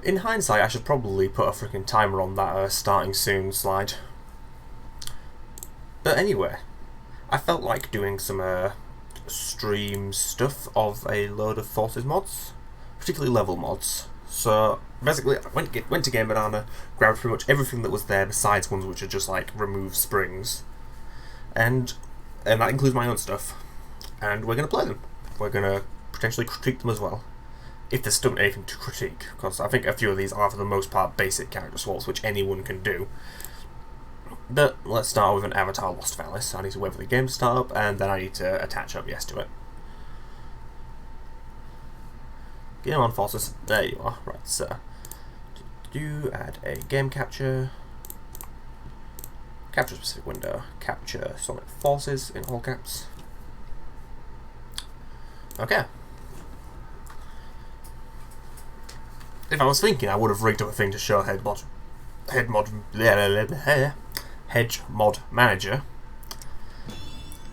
In hindsight, I should probably put a freaking timer on that starting soon slide. But anyway, I felt like doing some stream stuff of a load of Forces mods, particularly level mods. So basically, I went to Game Banana, grabbed pretty much everything that was there besides ones which are just like remove springs, and that includes my own stuff. And we're going to play them. We're going to potentially critique them as well, if there's still anything to critique, because I think a few of these are for the most part basic character swaps which anyone can do. But let's start with an Avatar Lost Valley. So I need to wait for the game to start up, and then I need to attach OBS to it. Game on, Forces. There you are. Right, so add a game capture. Capture specific window. Capture Sonic Forces in all caps. Okay. If I was thinking, I would have rigged up a thing to show Hedge Mod Manager,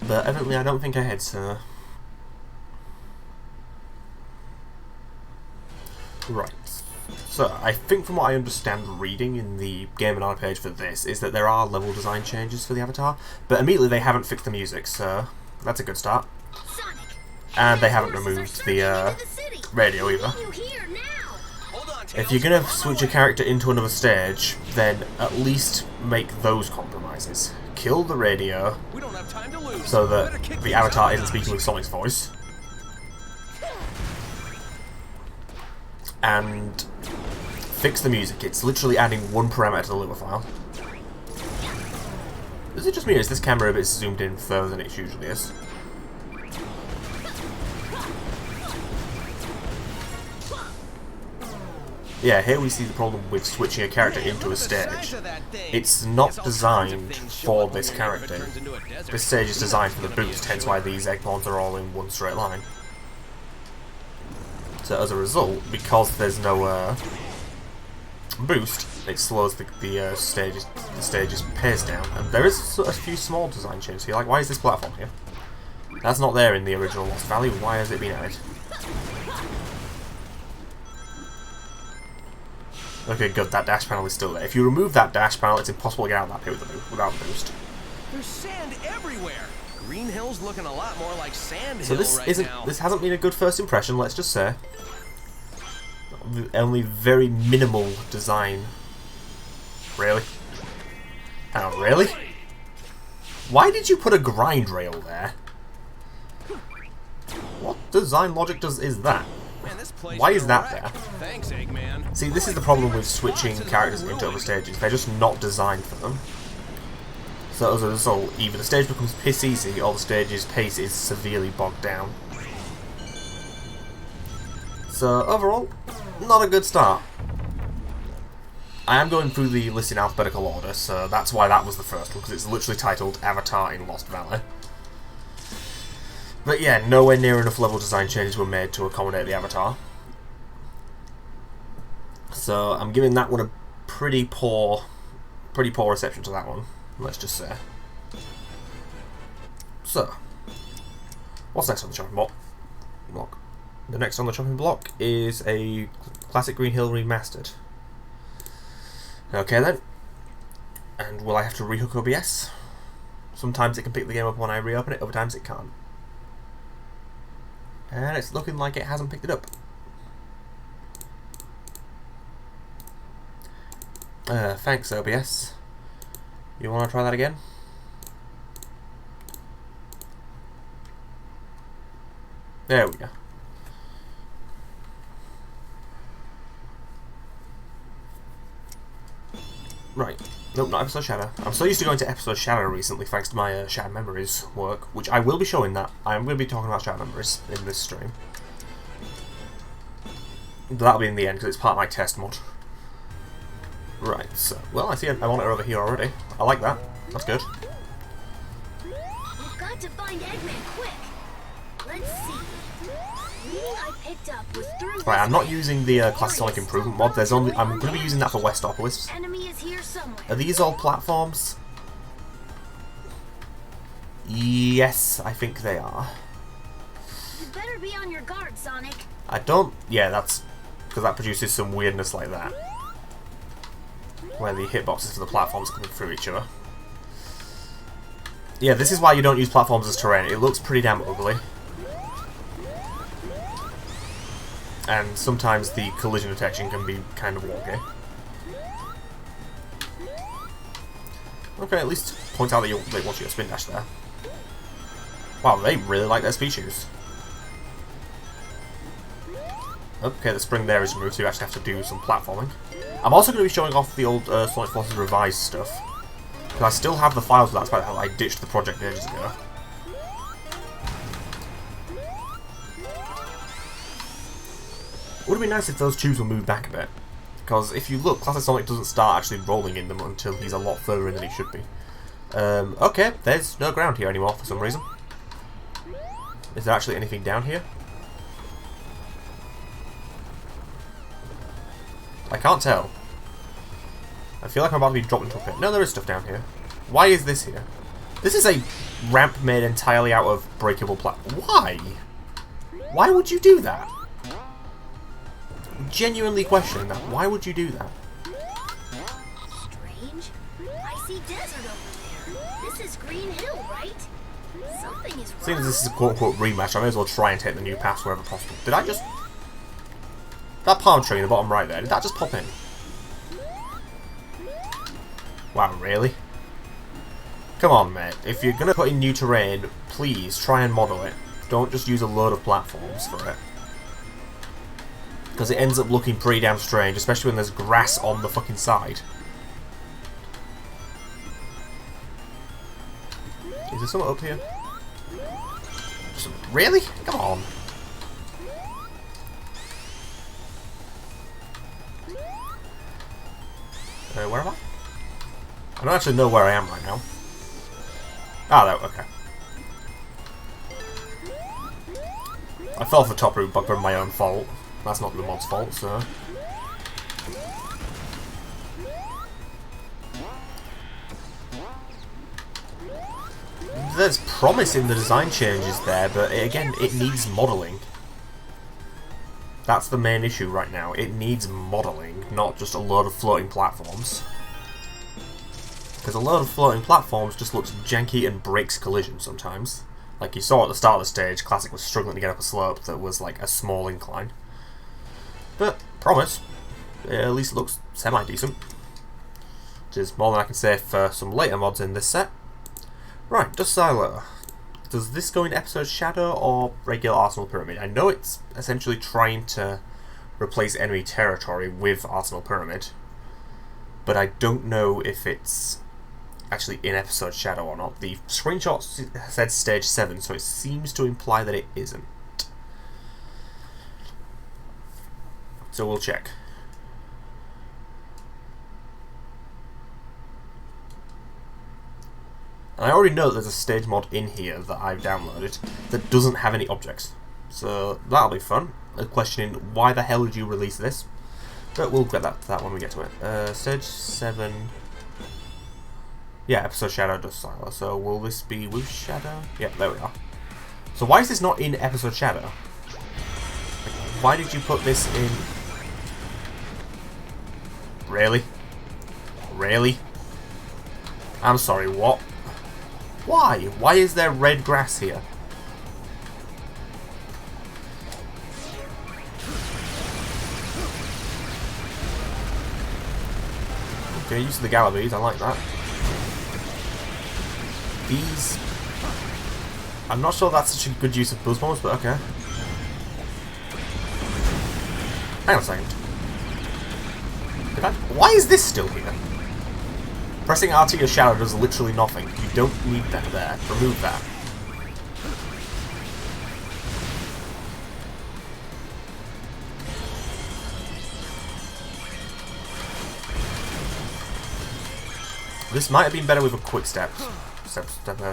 but evidently I don't think I had, so... Right. So, I think from what I understand reading in the Game Banana page for this, is that there are level design changes for the Avatar, but immediately they haven't fixed the music, so that's a good start. And they haven't removed the radio either. If you're going to switch a character into another stage, then at least make those compromises. Kill the radio, so that the Avatar isn't speaking with Sonic's voice. And fix the music. It's literally adding one parameter to the looper file. Is it just me, or is this camera a bit zoomed in further than it usually is? Yeah, here we see the problem with switching a character into a stage. It's not designed for this character. This stage is designed for the boost, hence why these egg pawns are all in one straight line. So as a result, because there's no boost, it slows the stage's pace down. And there is a few small design changes here, like why is this platform here? That's not there in the original Lost Valley, why has it been added? Okay, good, that dash panel is still there. If you remove that dash panel, it's impossible to get out of that pit without the boost. There's sand everywhere! Green Hill's looking a lot more like Sand So Hill right now. This hasn't been a good first impression, let's just say. Only very minimal design. Really? Oh, really? Why did you put a grind rail there? What design logic is that? Why is that there? Thanks, Eggman. See, this is the problem with switching characters into other stages. They're just not designed for them. So as a result, either the stage becomes piss easy, or the stage's pace is severely bogged down. So overall, not a good start. I am going through the list in alphabetical order, so that's why that was the first one, because it's literally titled Avatar in Lost Valley. But yeah, nowhere near enough level design changes were made to accommodate the Avatar. So I'm giving that one a pretty poor reception to that one, let's just say. So, what's next on the chopping block? The next on the chopping block is a classic Green Hill Remastered. Okay then. And will I have to rehook OBS? Sometimes it can pick the game up when I reopen it, other times it can't. And it's looking like it hasn't picked it up. Thanks OBS. You want to try that again? There we go. Right. Nope, not Episode Shadow. I'm so used to going to Episode Shadow recently thanks to my Shadow Memories work, which I will be showing that. I am going to be talking about Shadow Memories in this stream. But that'll be in the end because it's part of my test mod. Right, so, well, I see a monitor over here already. I like that. That's good. We've got to find Eggman quick. Let's see. I picked up was through Right, I'm not using the Classic Sonic Improvement mod. There's only I'm going to be using that for Westopolis. Enemy is here somewhere. Are these all platforms? Yes, I think they are. You better be on your guard, Sonic. I don't... Yeah, that's... because that produces some weirdness like that. Where the hitboxes for the platforms are coming through each other. Yeah, this is why you don't use platforms as terrain. It looks pretty damn ugly. And sometimes the collision detection can be kind of wonky. Okay, at least point out that they want you to spin dash there. Wow, they really like their speed-shoes. Okay, the spring there is removed, so you actually have to do some platforming. I'm also going to be showing off the old Sonic Forces Revised stuff. Because I still have the files for that, despite how I ditched the project ages ago. It would have been nice if those tubes were moved back a bit. Because if you look, Classic Sonic doesn't start actually rolling in them until he's a lot further in than he should be. Okay, there's no ground here anymore for some reason. Is there actually anything down here? I can't tell. I feel like I'm about to be dropped into a pit. No, there is stuff down here. Why is this here? This is a ramp made entirely out of breakable Why? Why would you do that? Genuinely questioning that. Why would you do that? Strange. I see desert over there. This is Green Hill, right? Something is wrong. Seeing as this is a quote-unquote rematch, I may as well try and take the new paths wherever possible. Did I just... That palm tree in the bottom right there, did that just pop in? Wow, really? Come on, mate. If you're going to put in new terrain, please try and model it. Don't just use a load of platforms for it. Because it ends up looking pretty damn strange, especially when there's grass on the fucking side. Is there something up here? Really? Come on. Where am I? I don't actually know where I am right now. Ah, there, okay. I fell off the top route, but from my own fault. That's not the mod's fault, so... There's promise in the design changes there, but again, it needs modelling. That's the main issue right now. It needs modelling, not just a load of floating platforms. Because a load of floating platforms just looks janky and breaks collision sometimes. Like you saw at the start of the stage, Classic was struggling to get up a slope that was like a small incline. But, promise, it at least looks semi-decent. Which is more than I can say for some later mods in this set. Right, Dust Silo. Does this go in Episode Shadow or regular Arsenal Pyramid? I know it's essentially trying to replace enemy territory with Arsenal Pyramid. But I don't know if it's actually in Episode Shadow or not. The screenshot said Stage 7, so it seems to imply that it isn't. So we'll check. And I already know that there's a stage mod in here that I've downloaded that doesn't have any objects. So that'll be fun. Questioning why the hell did you release this? But we'll get that to that when we get to it. Stage 7. Yeah, episode Shadow Dust Silo. So will this be with Shadow? Yep, there we are. So why is this not in episode Shadow? Like, why did you put this in? Really? Really? I'm sorry, what? Why? Why is there red grass here? Okay, use of the Galabees, I like that. These... I'm not sure that's such a good use of buzz bombs, but okay. Hang on a second. Why is this still here? Pressing RT or Shadow does literally nothing. You don't need that there. Remove that. This might have been better with a quick step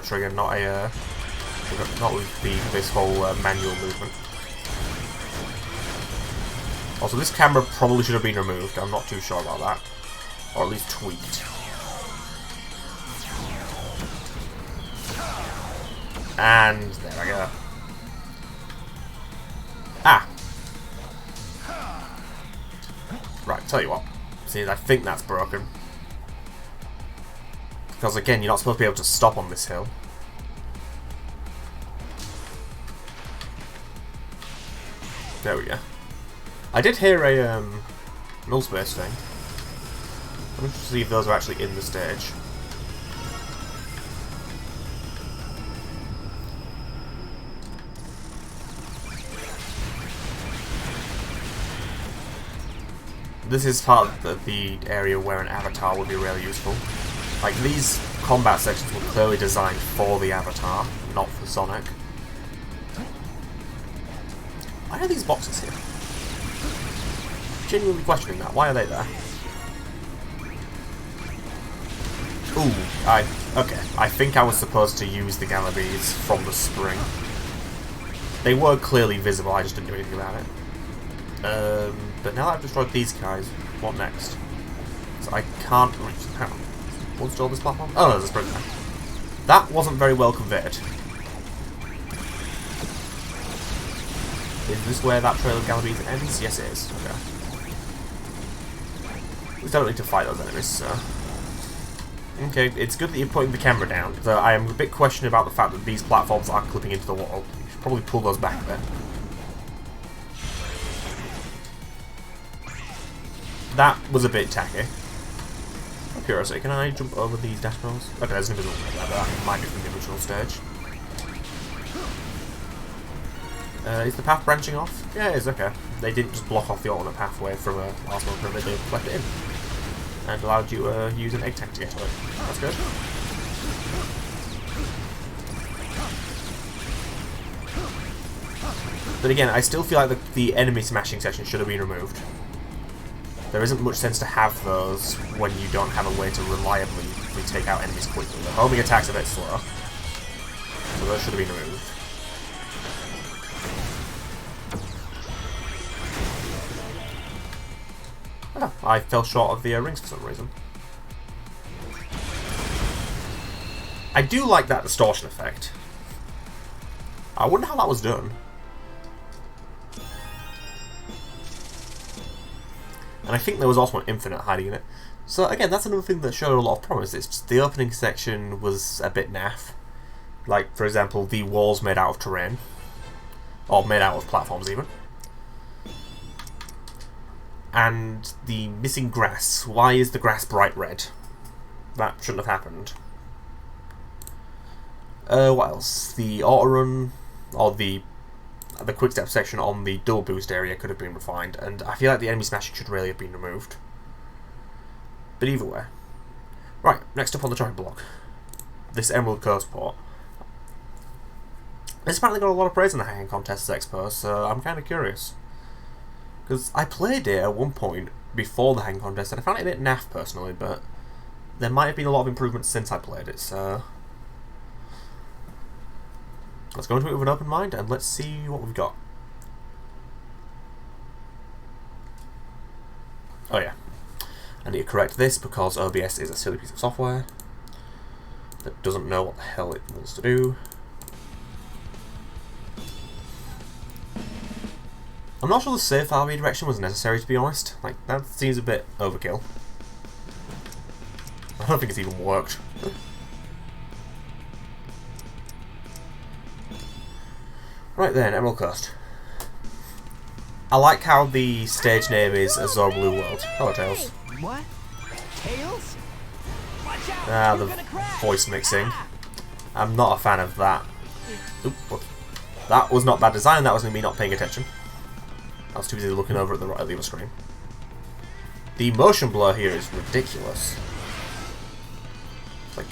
trigger, not with this whole manual movement. Also, this camera probably should have been removed. I'm not too sure about that, or at least tweaked. And there I go. Ah! Right, tell you what. See, I think that's broken. Because again, you're not supposed to be able to stop on this hill. There we go. I did hear a null space thing. Let me see if those are actually in the stage. This is part of the area where an avatar would be really useful. Like, these combat sections were clearly designed for the avatar, not for Sonic. Why are these boxes here? Genuinely questioning that. Why are they there? Ooh, okay. I think I was supposed to use the Galabees from the spring. They were clearly visible, I just didn't do anything about it. But now that I've destroyed these guys, what next? So I can't reach... Hang on. What's all this platform? Oh, no, there's a sprint there. That wasn't very well conveyed. Is this where that trail of Galabees ends? Yes, it is. Okay. We don't need to fight those enemies, so... Okay, it's good that you're putting the camera down, though I am a bit questioned about the fact that these platforms are clipping into the wall. You should probably pull those back a bit. That was a bit tacky. Curiosity, can I jump over these dash rails? Okay, there's an invisible there, but that might be from the original stage. Is the path branching off? Yeah, it is, okay. They didn't just block off the alternate pathway from a Arsenal pyramid, they left it in. And allowed you to use an egg tank to get to it. That's good. But again, I still feel like the enemy smashing section should have been removed. There isn't much sense to have those when you don't have a way to reliably take out enemies quickly. The homing attack's a bit slow, so those should have been removed. Oh, I fell short of the rings for some reason. I do like that distortion effect. I wonder how that was done. And I think there was also an infinite hiding in it. So again, that's another thing that showed a lot of promise. It's just the opening section was a bit naff. Like, for example, the walls made out of terrain. Or made out of platforms, even. And the missing grass. Why is the grass bright red? That shouldn't have happened. What else? The auto run, or the quick step section on the double boost area could have been refined, and I feel like the enemy smashing should really have been removed. But either way. Right, next up on the chopping block. This Emerald Coast port. This apparently got a lot of praise in the hanging contest, Expo, so I'm kind of curious. Because I played it at one point before the hang contest and I found it a bit naff personally, but there might have been a lot of improvements since I played it, so let's go into it with an open mind and let's see what we've got. Oh yeah, I need to correct this because OBS is a silly piece of software that doesn't know what the hell it wants to do. I'm not sure the save file redirection was necessary, to be honest. Like, that seems a bit overkill. I don't think it's even worked. Right then, Emerald Coast. I like how the stage name is Azure Blue World. Hello, Tails. What? Tails? Watch out! Ah, You're the gonna crash. voice mixing. I'm not a fan of that. Oop, what? That was not bad design, that was me not paying attention. I was too busy looking over at the right of the other screen. The motion blur here is ridiculous. Like,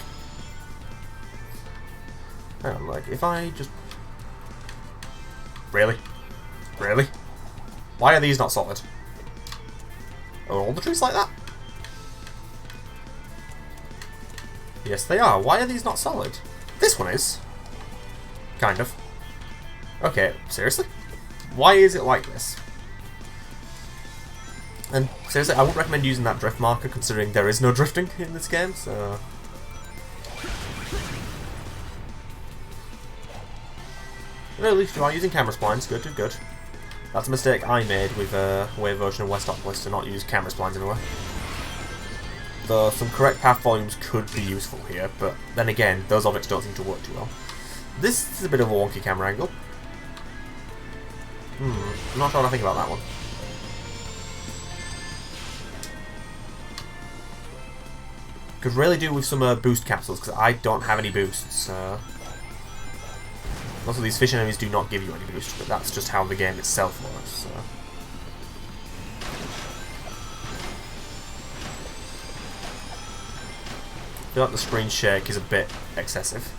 hang on, like, if I just... Really? Really? Why are these not solid? Are all the trees like that? Yes, they are. Why are these not solid? This one is. Kind of. Okay, seriously? Why is it like this? And seriously, I wouldn't recommend using that drift marker considering there is no drifting in this game, so... At least you are using camera splines, good, good, good. That's a mistake I made with Wave Ocean and Westopolis to not use camera splines anywhere. Though some correct path volumes could be useful here, but then again, those objects don't seem to work too well. This is a bit of a wonky camera angle. I'm not sure what I think about that one. Could really do with some boost capsules, because I don't have any boosts. Also, these fish enemies do not give you any boost, but that's just how the game itself works. So. I feel like the screen shake is a bit excessive.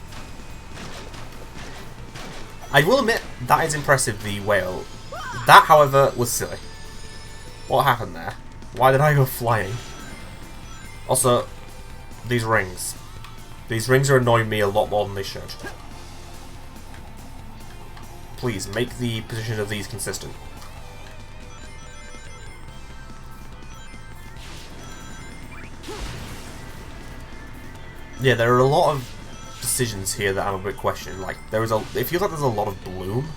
I will admit, that is impressive, the whale. That, however, was silly. What happened there? Why did I go flying? Also, these rings. These rings are annoying me a lot more than they should. Please, make the position of these consistent. Yeah, there are a lot of decisions here that I'm a bit questioning. Like, it feels like there's a lot of bloom.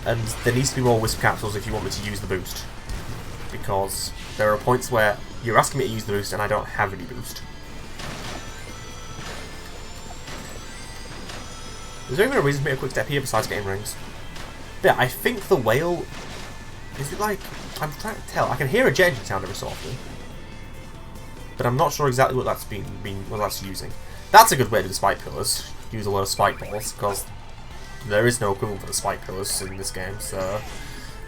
And there needs to be more wisp capsules if you want me to use the boost. Because there are points where you're asking me to use the boost and I don't have any boost. Is there even a reason to make a quick step here besides getting rings? Yeah, I think the whale... Is it like... I'm trying to tell. I can hear a jet engine sound every so often. But I'm not sure exactly what that's what that's using. That's a good way to do the spike pillars. Use a lot of spike balls, because there is no equivalent for the spike pillars in this game, so...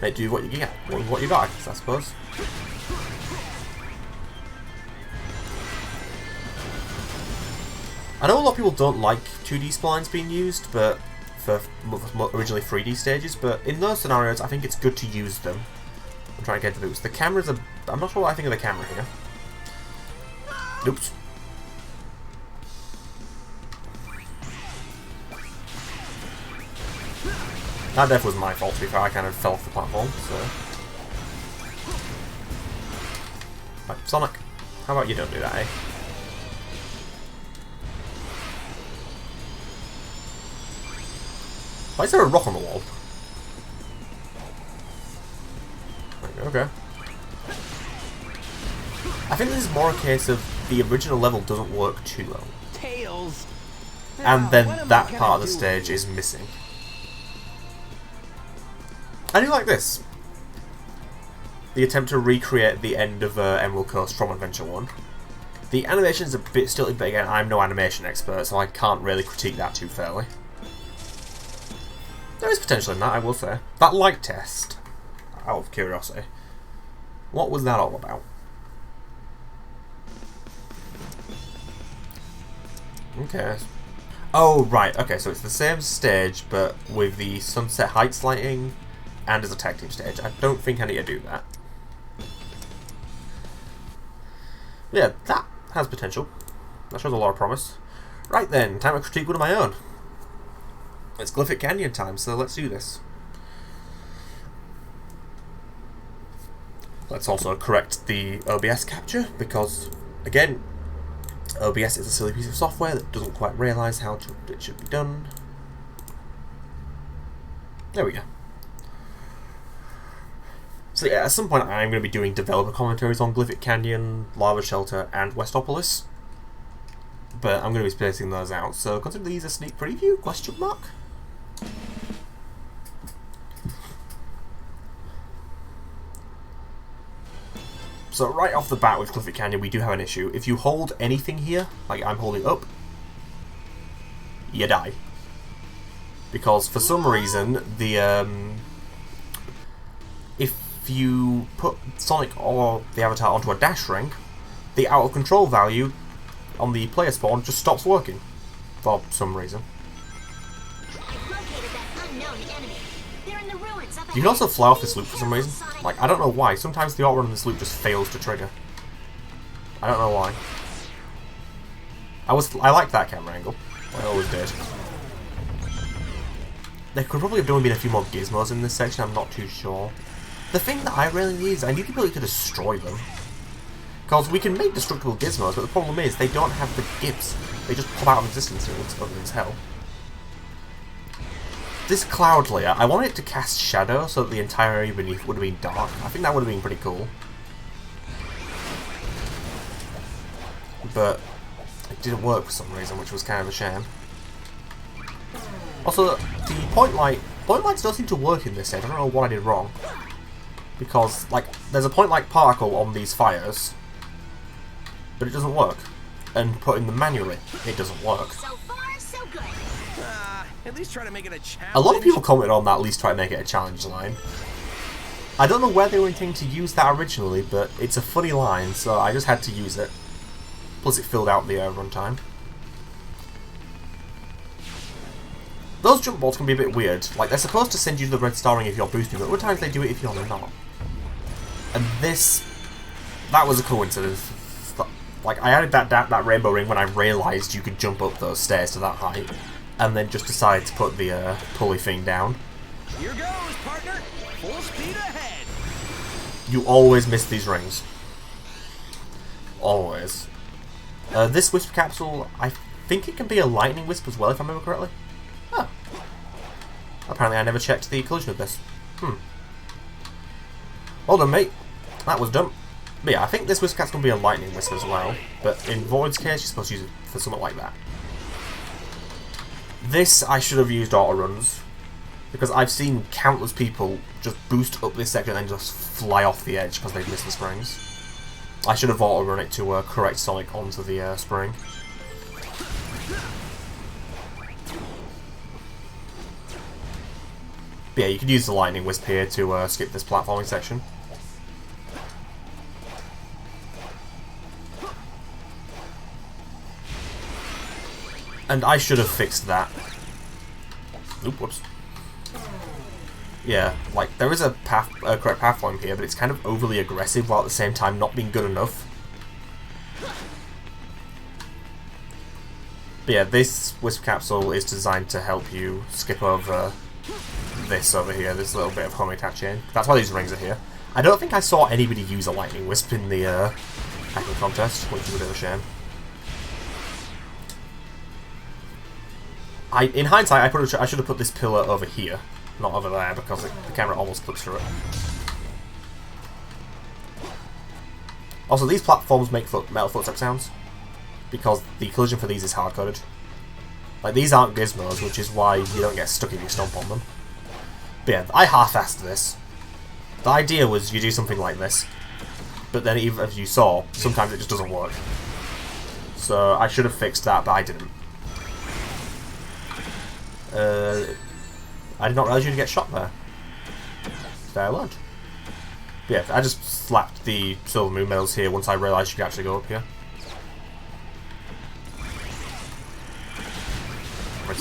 Make do what you get. What you got, I suppose. I know a lot of people don't like 2D splines being used, but for originally 3D stages, but in those scenarios I think it's good to use them. I'm trying to get the boost. The camera's a... I'm not sure what I think of the camera here. Oops. That definitely was my fault, to be fair. I kind of fell off the platform, so... Right, Sonic, how about you don't do that, eh? Why is there a rock on the wall? Okay. I think this is more a case of the original level doesn't work too well. Tails. And then that part of the stage is missing. I do like this. The attempt to recreate the end of Emerald Coast from Adventure 1. The animation is a bit stilted, but again, I'm no animation expert, so I can't really critique that too fairly. There is potential in that, I will say. That light test, out of curiosity, what was that all about? Okay. Oh, right, okay, so it's the same stage, but with the Sunset Heights lighting, and as a tag team stage. I don't think I need to do that. Yeah, that has potential. That shows a lot of promise. Right then, time to critique one of my own. It's Glyphic Canyon time, so let's do this. Let's also correct the OBS capture, because, again, OBS is a silly piece of software that doesn't quite realise how it should be done. There we go. So yeah, at some point I'm going to be doing developer commentaries on Glyphic Canyon, Lava Shelter, and Westopolis. But I'm going to be spacing those out, so consider these a sneak preview? Question mark? So right off the bat with Glyphic Canyon we do have an issue. If you hold anything here, like I'm holding up, you die. Because for some reason, the if you put Sonic or the Avatar onto a dash ring, the out of control value on the player spawn just stops working. For some reason. You can also fly off this loop for some reason. Like, I don't know why. Sometimes the outrun on this loop just fails to trigger. I don't know why. I liked that camera angle. I always did. There could probably have been a few more gizmos in this section, I'm not too sure. The thing that I really need is I need the ability to destroy them. Because we can make destructible gizmos, but the problem is they don't have the gips. They just pop out of existence and it's ugly as hell. This cloud layer, I wanted it to cast shadow so that the entire area beneath would have been dark. I think that would have been pretty cool. But it didn't work for some reason, which was kind of a shame. Also, the point lights don't seem to work in this stage. I don't know what I did wrong. Because, like, there's a point light particle on these fires, but it doesn't work. And putting them manually, it doesn't work. So far, so good. At least try to make it a challenge. A lot of people commented on that, at least try to make it a challenge line. I don't know where they were intending to use that originally, but it's a funny line, so I just had to use it. Plus it filled out the runtime. Those jump balls can be a bit weird. Like, they're supposed to send you to the red star ring if you're boosting, but other times they do it if you're not. And this... that was a coincidence. Like, I added that rainbow ring when I realised you could jump up those stairs to that height. And then just decided to put the pulley thing down. Here goes, partner. Full speed ahead. You always miss these rings. Always. This wisp capsule, I think it can be a lightning wisp as well, if I remember correctly. Oh. Apparently I never checked the collision of this. Well done, mate. That was dumb. But yeah, I think this wisp capsule can be a lightning wisp as well. But in Void's case, you're supposed to use it for something like that. This, I should have used auto runs, because I've seen countless people just boost up this section and then just fly off the edge because they've missed the springs. I should have auto run it to correct Sonic onto the spring. But yeah, you could use the lightning wisp here to skip this platforming section. And I should have fixed that. Oop, whoops. Yeah, like, there is a correct platform here, but it's kind of overly aggressive while at the same time not being good enough. But yeah, this wisp capsule is designed to help you skip over this over here, this little bit of homing-attack chain. That's why these rings are here. I don't think I saw anybody use a lightning wisp in the hacking contest, which is a bit of a shame. In hindsight, I should have put this pillar over here, not over there, because the camera almost clips through it. Also, these platforms make metal footstep sounds, because the collision for these is hard-coded. Like, these aren't gizmos, which is why you don't get stuck if you stomp on them. But yeah, I half-assed this. The idea was you do something like this, but then even as you saw, sometimes it just doesn't work. So I should have fixed that, but I didn't. I did not realise you'd get shot there. There I learned. But yeah, I just slapped the silver moon medals here once I realised you could actually go up here.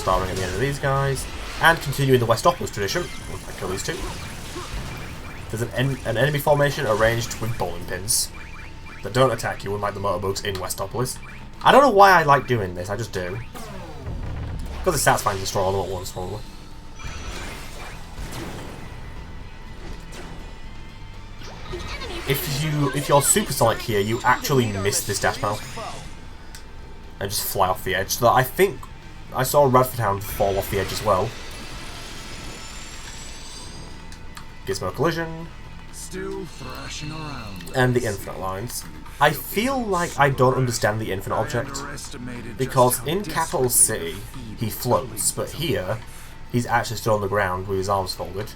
starting at the end of these guys, and continuing the Westopolis tradition. Once I kill these two, there's an enemy formation arranged with bowling pins that don't attack you, unlike the motorbugs in Westopolis. I don't know why I like doing this, I just do. Because it's satisfying to destroy all of them at once, probably. If you're supersonic here, you actually miss this dash panel and just fly off the edge. So I think I saw Radford Hound fall off the edge as well. Gizmo collision. Still thrashing around. And the infinite lines. I feel like I don't understand the infinite object, because in Capital City he floats, but here he's actually still on the ground with his arms folded.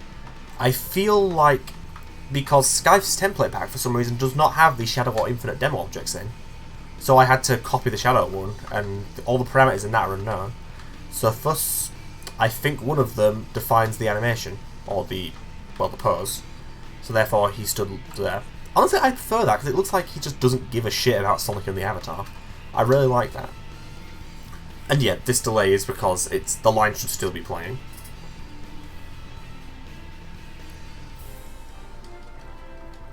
I feel like because Skype's template pack for some reason does not have the Shadow or Infinite demo objects in, so I had to copy the Shadow one, and all the parameters in that are unknown. So thus, I think one of them defines the animation, or the pose. So therefore he stood there. Honestly, I prefer that, because it looks like he just doesn't give a shit about Sonic and the Avatar. I really like that. And yeah, this delay is because the line should still be playing.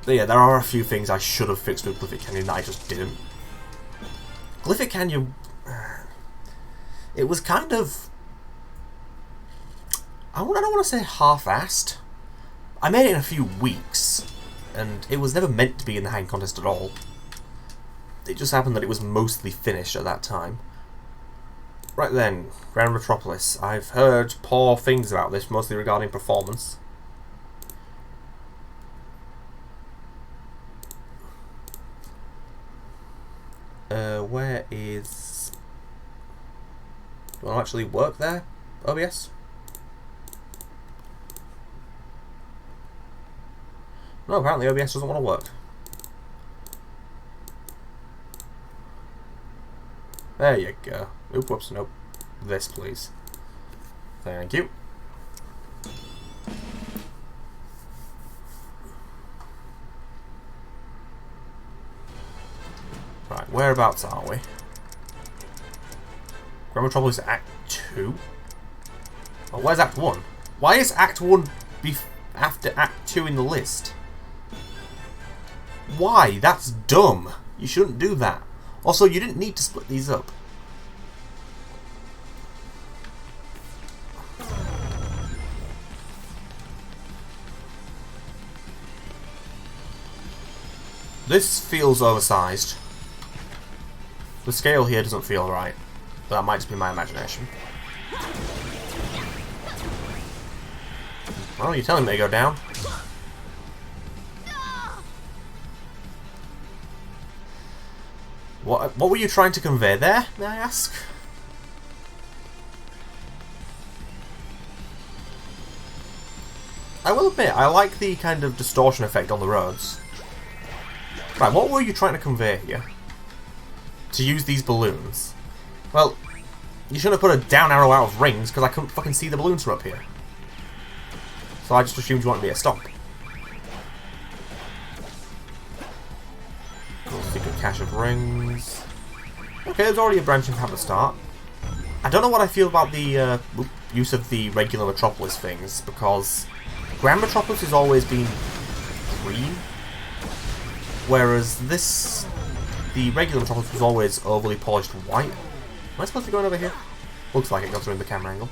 But yeah, there are a few things I should have fixed with Glyphic Canyon that I just didn't. Glyphic Canyon... It was kind of... I don't want to say half-assed. I made it in a few weeks, and it was never meant to be in the hang contest at all. It just happened that it was mostly finished at that time. Right then, Grand Metropolis. I've heard poor things about this, mostly regarding performance. Where is... Do I actually work there? OBS? No, apparently OBS doesn't want to work. There you go. Oop, whoops, nope. This, please. Thank you. Right, whereabouts are we? Grand Metropolis Act 2? Oh, where's Act 1? Why is Act 1 after Act 2 in the list? Why? That's dumb. You shouldn't do that. Also, you didn't need to split these up. This feels oversized. The scale here doesn't feel right, but that might just be my imagination. Well, you're telling me to go down. What were you trying to convey there, may I ask? I will admit, I like the kind of distortion effect on the roads. Right, what were you trying to convey here? To use these balloons? Well, you shouldn't have put a down arrow out of rings, because I couldn't fucking see the balloons from up here. So I just assumed you wanted me to stop. Secret cache of rings. Okay, there's already a branching path at the start. I don't know what I feel about the use of the regular Metropolis things, because Grand Metropolis has always been green, whereas the regular Metropolis was always overly polished white. Am I supposed to be going over here? Looks like it, considering the camera angle.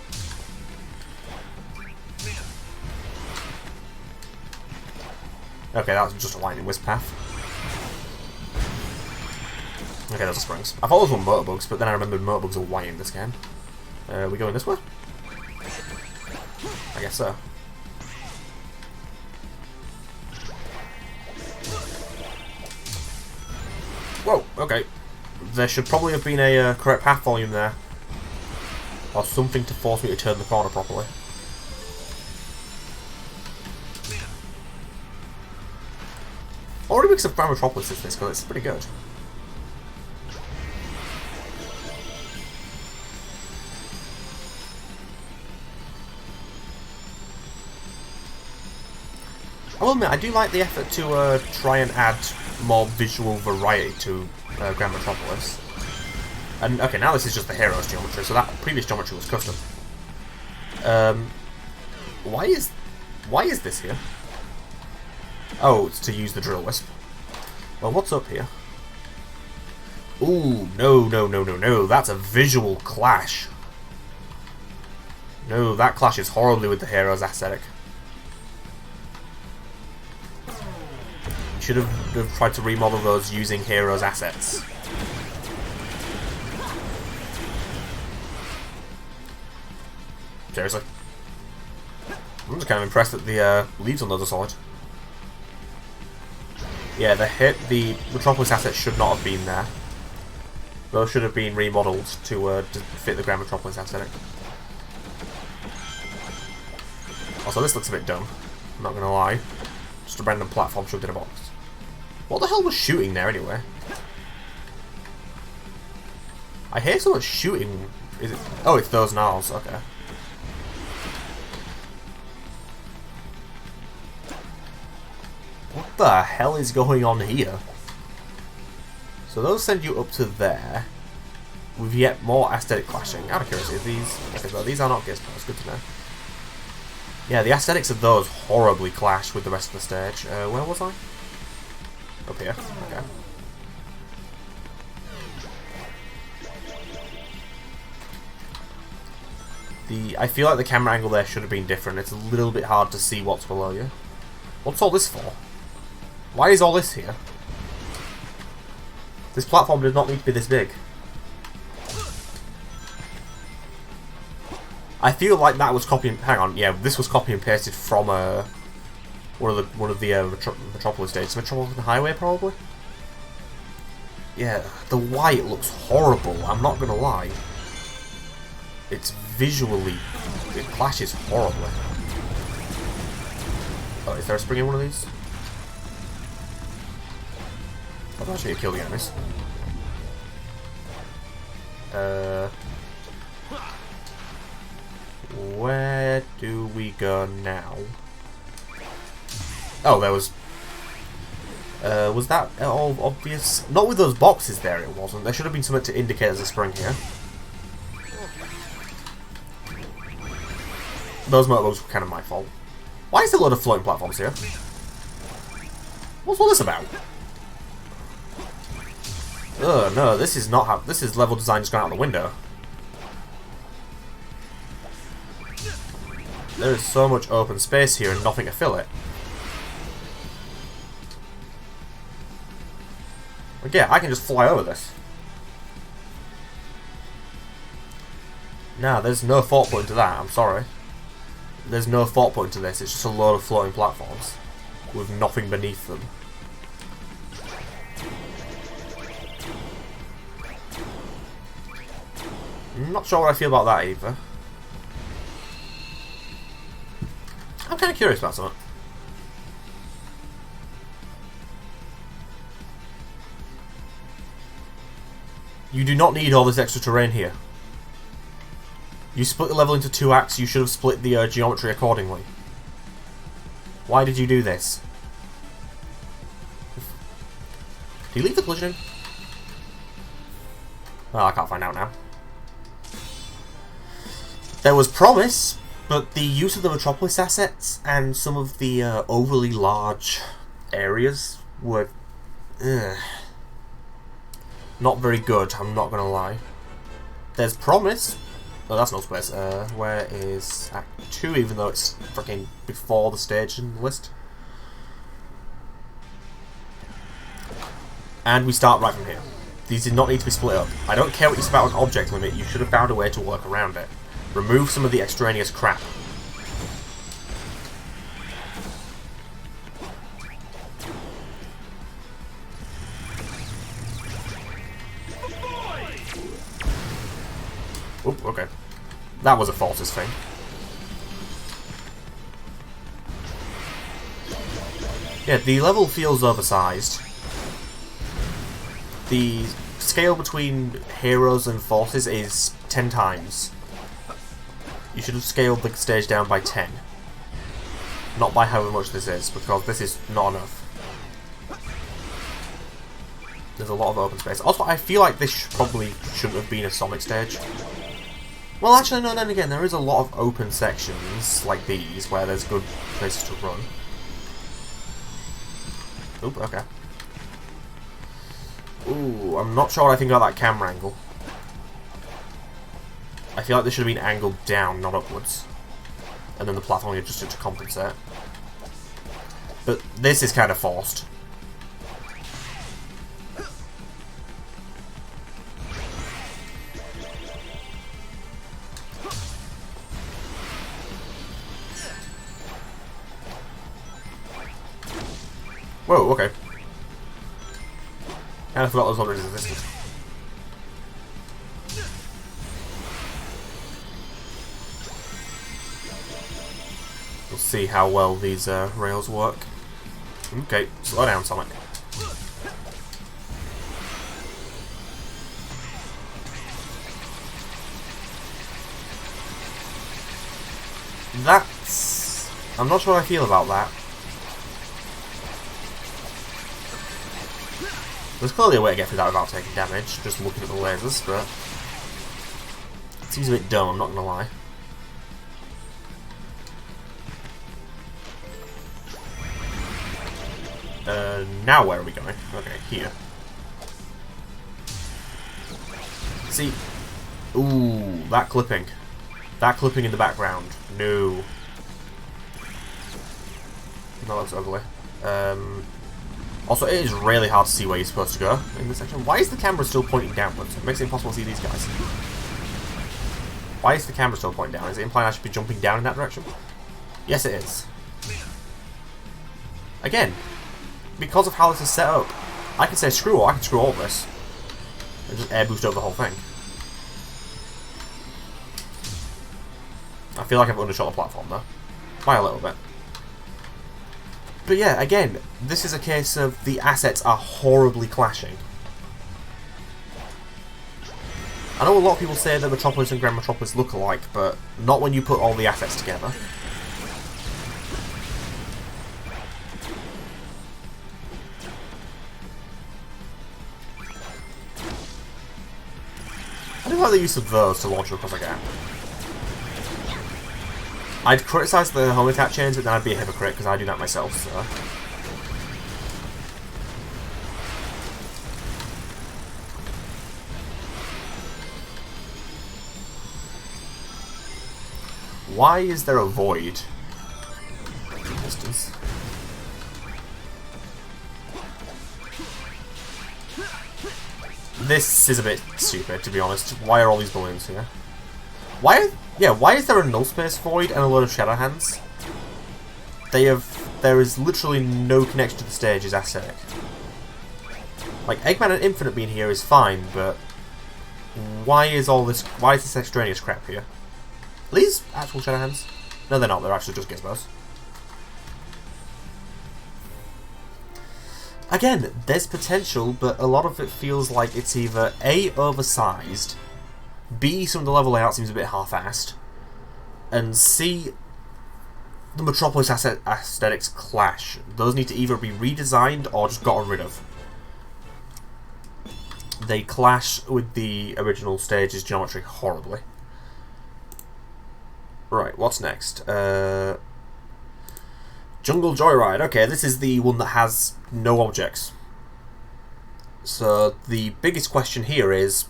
Okay, that was just a lightning wisp path. Okay, those are springs. I thought those were motorbugs, but then I remembered motorbugs are white in this game. We going this way? I guess so. Whoa, okay. There should probably have been a correct path volume there. Or something to force me to turn the corner properly. What remix of Grand Metropolis is this? Because it's pretty good. I will admit, I do like the effort to try and add more visual variety to Grand Metropolis. And okay, now this is just the hero's geometry, so that previous geometry was custom. Why is this here? Oh, it's to use the drill wisp. Well, what's up here? Ooh, no. That's a visual clash. No, that clashes horribly with the hero's aesthetic. You should have tried to remodel those using heroes' assets. Seriously. I'm just kind of impressed that the leaves on those are solid. Yeah, the Metropolis assets should not have been there. Those should have been remodeled to fit the Grand Metropolis aesthetic. Also, this looks a bit dumb. I'm not gonna lie. Just a random platform shoved in a box. What the hell was shooting there anyway? I hear someone shooting. Is it? Oh, it's those gnarls. Okay. What the hell is going on here? So those send you up to there, with yet more aesthetic clashing. Out of curiosity, these... Okay, well, these are not gizmos, good to know. Yeah, the aesthetics of those horribly clash with the rest of the stage. Where was I? Up here, okay. I feel like the camera angle there should have been different. It's a little bit hard to see what's below you. What's all this for? Why is all this here? This platform did not need to be this big. I feel like that was copy and... Hang on, yeah, this was copy and pasted from one of the Metropolis stages. Metropolitan Highway, probably? Yeah, the white looks horrible, I'm not gonna lie. It's visually... It clashes horribly. Oh, is there a spring in one of these? I've actually killed the enemies. Where do we go now? Oh, there was... was that all obvious? Not with those boxes there, it wasn't. There should have been something to indicate there's a spring here. Those motorboats were kind of my fault. Why is there a load of floating platforms here? What's all this about? Ugh, no, this is not how... This is level design just gone out the window. There is so much open space here and nothing to fill it. Like, yeah, I can just fly over this. Nah, there's no thought put into that, I'm sorry. There's no thought put into this, it's just a load of floating platforms with nothing beneath them. I'm not sure what I feel about that either. I'm kind of curious about something. You do not need all this extra terrain here. You split the level into 2 acts, you should have split the geometry accordingly. Why did you do this? Did you leave the collision in? Oh, I can't find out now. There was promise, but the use of the Metropolis assets and some of the overly large areas were not very good, I'm not gonna lie. There's promise. Oh, that's no space. Where is Act 2, even though it's freaking before the stage in the list? And we start right from here. These did not need to be split up. I don't care what you say about an object limit, you should have found a way to work around it. Remove some of the extraneous crap. Oop, okay. That was a Forces thing. Yeah, the level feels oversized. The scale between heroes and forces is 10 times. You should have scaled the stage down by 10. Not by however much this is, because this is not enough. There's a lot of open space. Also, I feel like this probably shouldn't have been a Sonic stage. Well, actually, no, then again, there is a lot of open sections, like these, where there's good places to run. Oop, okay. Ooh, I'm not sure what I think about that camera angle. I feel like this should have been angled down, not upwards. And then the platform adjusted to compensate. But this is kind of forced. Whoa, okay. And I forgot those others existed. We'll see how well these rails work. Okay, slow down, Sonic. That's... I'm not sure how I feel about that. There's clearly a way to get through that without taking damage, just looking at the lasers, but... It seems a bit dumb, I'm not gonna lie. Now where are we going? Okay, here. See... Ooh, that clipping. That clipping in the background. No. That looks ugly. Also, it is really hard to see where you're supposed to go in this section. Why is the camera still pointing downwards? It makes it impossible to see these guys. Why is the camera still pointing down? Is it implying I should be jumping down in that direction? Yes, it is. Again, because of how this is set up, I can say screw all, I can screw all this. And just air boost over the whole thing. I feel like I've undershot the platform though. By a little bit. But yeah, again, this is a case of the assets are horribly clashing. I know a lot of people say that Metropolis and Grand Metropolis look alike, but not when you put all the assets together. I do like the use of those to launch across a gap. I'd criticise the home attack chains, but then I'd be a hypocrite because I do that myself, so... Why is there a void in the distance? This is a bit stupid, to be honest. Why are all these balloons here? Why is there a null space void and a load of shadow hands? There is literally no connection to the stage as aesthetic. Like, Eggman and Infinite being here is fine, but why is this extraneous crap here? Are these actual shadow hands? No, they're not, they're actually just gizmos. Again, there's potential, but a lot of it feels like it's either A, oversized, B, some of the level layout seems a bit half-assed, and C, the Metropolis aesthetics clash. Those need to either be redesigned or just gotten rid of. They clash with the original stage's geometry horribly. Right, what's next? Jungle Joyride. Okay, this is the one that has no objects. So the biggest question here is,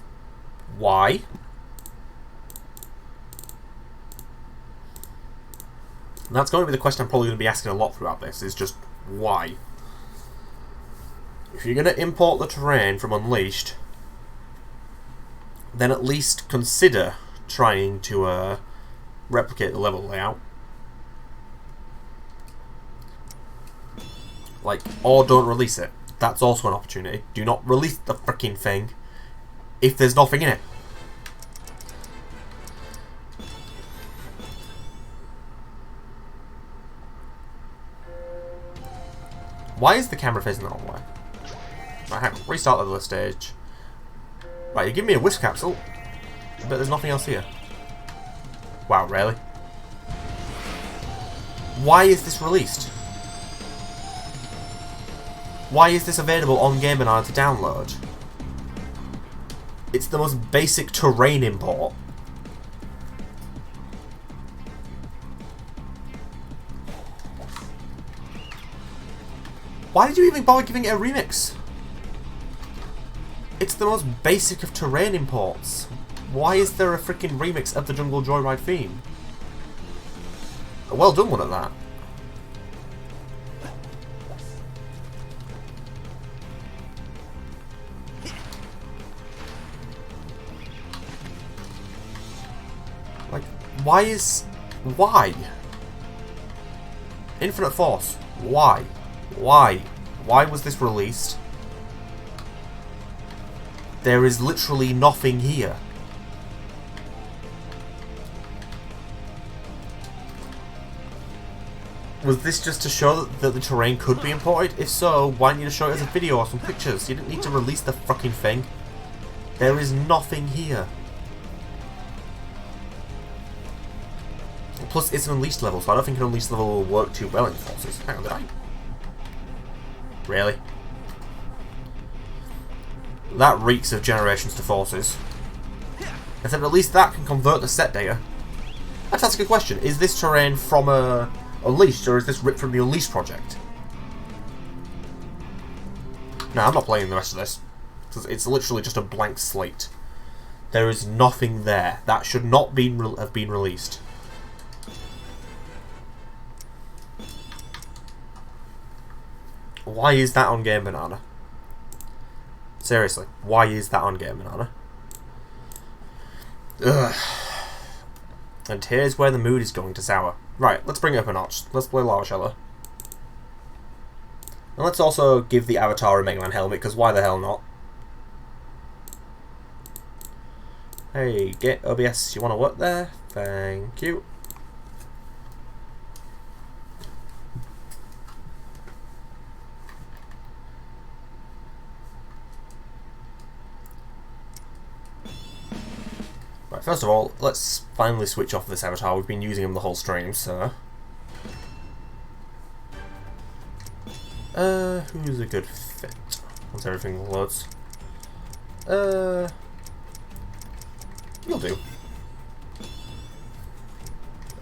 why? And that's going to be the question I'm probably going to be asking a lot throughout this, is just why? If you're going to import the terrain from Unleashed, then at least consider trying to replicate the level layout. Like, or don't release it. That's also an opportunity. Do not release the freaking thing if there's nothing in it. Why is the camera facing the wrong way? Right, hang on. Restart the stage. Right, you give me a wisp capsule, but there's nothing else here. Wow, really? Why is this released? Why is this available on Game & to download? It's the most basic terrain import. Why did you even bother giving it a remix? It's the most basic of terrain imports. Why is there a freaking remix of the Jungle Joyride theme? A well done one at that. Like, why? Infinite Force. Why? Why? Why was this released? There is literally nothing here. Was this just to show that the terrain could be imported? If so, why didn't you just show it as a video or some pictures? You didn't need to release the fucking thing. There is nothing here. Plus, it's an Unleashed level, so I don't think an Unleashed level will work too well in Forces. Hang on, did I? Really? That reeks of Generations to Forces. I said at least that can convert the set data. Actually, that's a good question. Is this terrain from Unleashed, or is this ripped from the Unleashed project? No, I'm not playing the rest of this. It's literally just a blank slate. There is nothing there. That should not have been released. Why is that on Game Banana? Seriously, why is that on Game Banana? Ugh. And here's where the mood is going to sour. Right, let's bring it up a notch. Let's play Lava Shelter. And let's also give the Avatar a Mega Man helmet, because why the hell not? Hey, get OBS, you want to work there? Thank you. Right, first of all, let's finally switch off this avatar. We've been using him the whole stream, so... who's a good fit? Once everything loads. You'll do.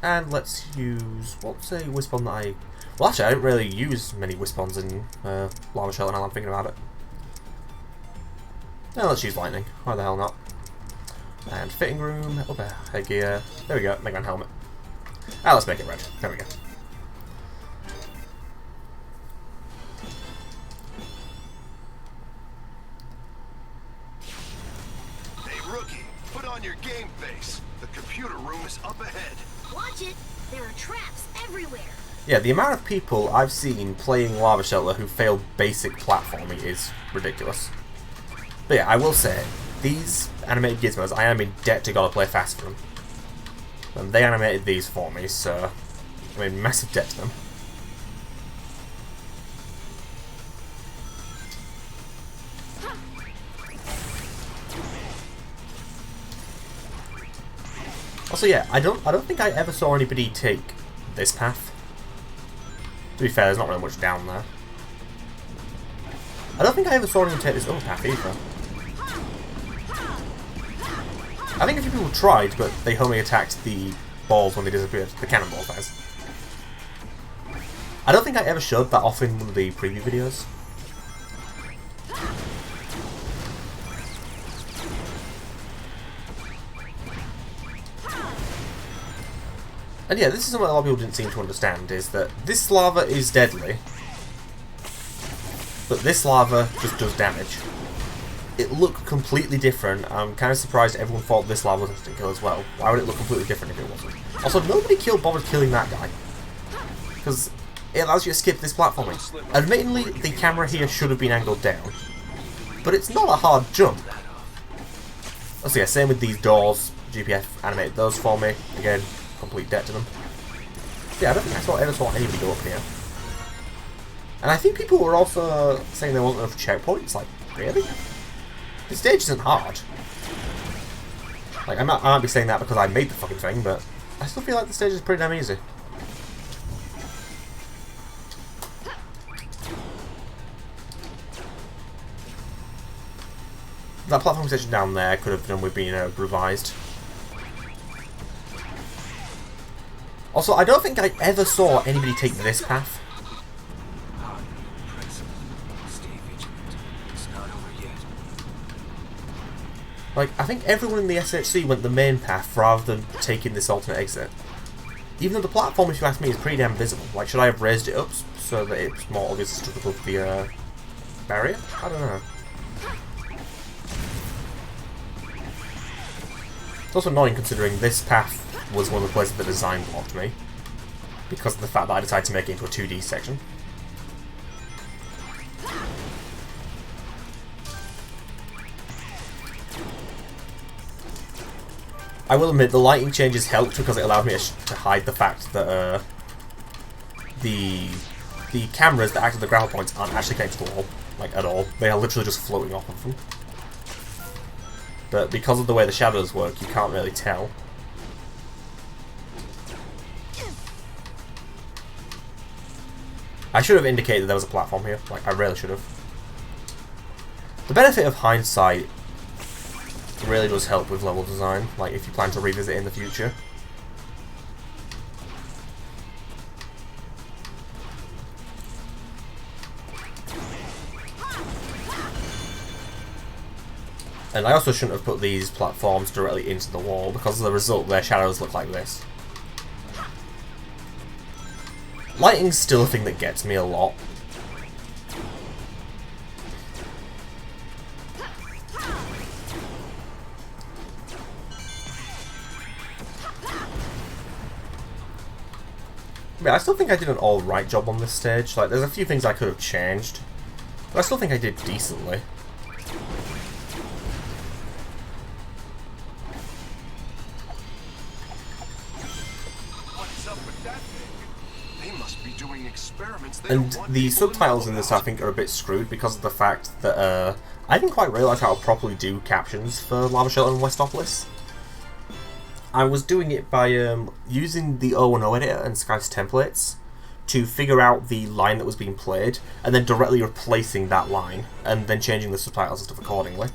And let's use... what's a Wispon that I... well, actually, I don't really use many Wispons in Lava Shelter now I'm thinking about it. No, let's use Lightning. Why the hell not? And fitting room, okay, headgear, there we go, Mega Man helmet. Ah, let's make it red, there we go. Hey rookie, put on your game face. The computer room is up ahead. Watch it. There are traps everywhere. Yeah, the amount of people I've seen playing Lava Shelter who failed basic platforming is ridiculous. But yeah, I will say, these animated gizmos, I am in debt to gotta play fast for them. And they animated these for me, so I'm in massive debt to them. Also, yeah, I don't think I ever saw anybody take this path. To be fair, there's not really much down there. I don't think I ever saw anyone take this other path either. I think a few people tried, but they only attacked the balls when they disappeared. The cannonballs, that is. I don't think I ever showed that off in one of the preview videos. And yeah, this is something a lot of people didn't seem to understand, is that this lava is deadly, but this lava just does damage. It looked completely different. I'm kind of surprised everyone thought this lava was instant kill as well. Why would it look completely different if it wasn't? Also, nobody bothered killing that guy, because it allows you to skip this platforming. Admittedly, the camera here should have been angled down, but it's not a hard jump. Also, yeah, same with these doors. GPF animated those for me. Again, complete debt to them. Yeah, I don't think I ever saw anybody go up here. And I think people were also saying there wasn't enough checkpoints. Like, really? The stage isn't hard. Like, I might be saying that because I made the fucking thing, but I still feel like the stage is pretty damn easy. That platform station down there could have done with being revised. Also, I don't think I ever saw anybody take this path. Like, I think everyone in the SHC went the main path rather than taking this alternate exit. Even though the platform, if you ask me, is pretty damn visible. Like, should I have raised it up so that it's more obvious stuff above the barrier? I don't know. It's also annoying considering this path was one of the places the design blocked me. Because of the fact that I decided to make it into a 2D section. I will admit, the lighting changes helped because it allowed me to hide the fact that the cameras that act as the grapple points aren't actually connected to the wall, like at all. They are literally just floating off of them. But because of the way the shadows work, you can't really tell. I should have indicated that there was a platform here. Like, I really should have. The benefit of hindsight really does help with level design, like if you plan to revisit it in the future. And I also shouldn't have put these platforms directly into the wall, because as a result their shadows look like this. Lighting's still a thing that gets me a lot. But I still think I did an alright job on this stage. Like, there's a few things I could have changed, but I still think I did decently. What's up with that thing? They must be doing experiments. And the subtitles in this, I think, are a bit screwed because of the fact that I didn't quite realise how to properly do captions for Lava Shelter and Westopolis. I was doing it by using the O&O editor and Skype's templates to figure out the line that was being played, and then directly replacing that line, and then changing the subtitles and stuff accordingly.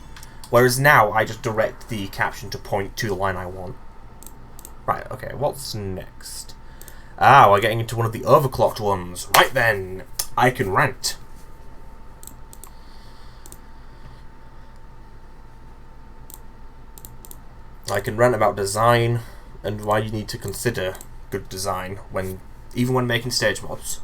Whereas now, I just direct the caption to point to the line I want. Right, okay, what's next? Ah, we're getting into one of the overclocked ones. Right then, I can rant. I can rant about design and why you need to consider good design even when making stage mods.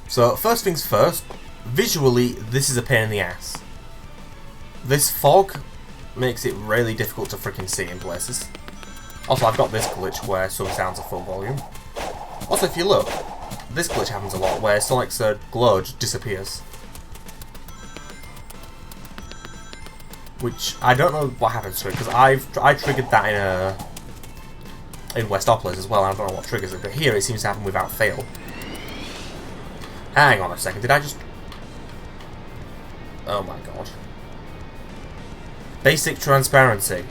So, first things first, visually, this is a pain in the ass. This fog makes it really difficult to freaking see in places. Also, I've got this glitch where some sounds are full volume. Also, if you look, this glitch happens a lot where Sonic's glow just disappears. Which, I don't know what happens to it, because I triggered that in Westopolis as well, and I don't know what triggers it, but here it seems to happen without fail. Hang on a second, did I just... Oh my god. Basic transparency.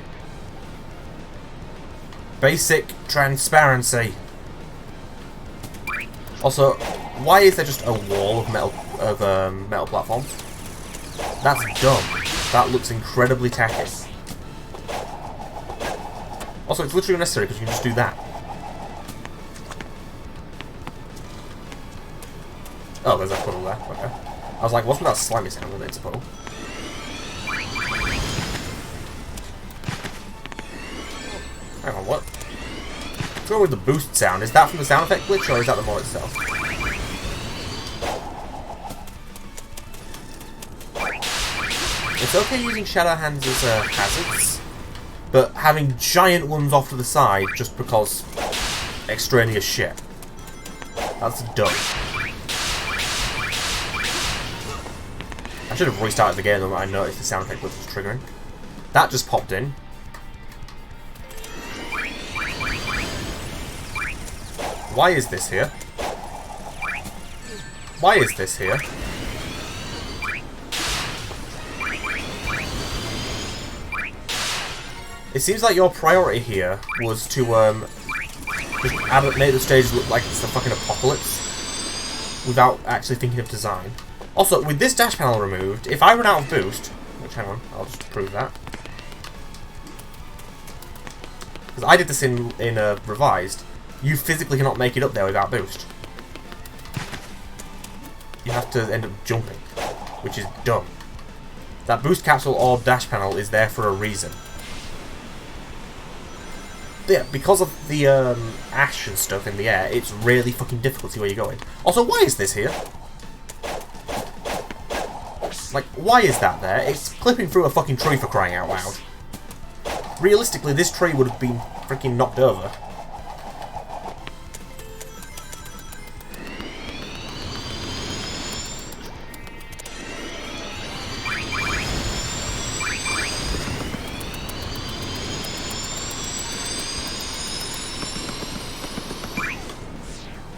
Basic transparency. Also, why is there just a wall of metal platforms? That's dumb. That looks incredibly tacky. Also, it's literally unnecessary because you can just do that. Oh, there's a puddle there. Okay. I was like, what's with that slimy sound when it's a puddle? Hang on, what? What's going with the boost sound? Is that from the sound effect glitch, or is that the mod itself? It's okay using shadow hands as hazards, but having giant ones off to the side just because extraneous shit. That's dumb. I should have restarted the game the moment I noticed the sound effect was triggering. That just popped in. Why is this here? Why is this here? It seems like your priority here was to Just make the stage look like it's the fucking apocalypse without actually thinking of design. Also, with this dash panel removed, if I run out of boost, which, hang on, I'll just prove that. Because I did this in Revised, you physically cannot make it up there without boost. You have to end up jumping, which is dumb. That boost capsule or dash panel is there for a reason. But yeah, because of the ash and stuff in the air, it's really fucking difficult to see where you're going. Also, why is this here? Like, why is that there? It's clipping through a fucking tree, for crying out loud. Realistically, this tree would have been freaking knocked over.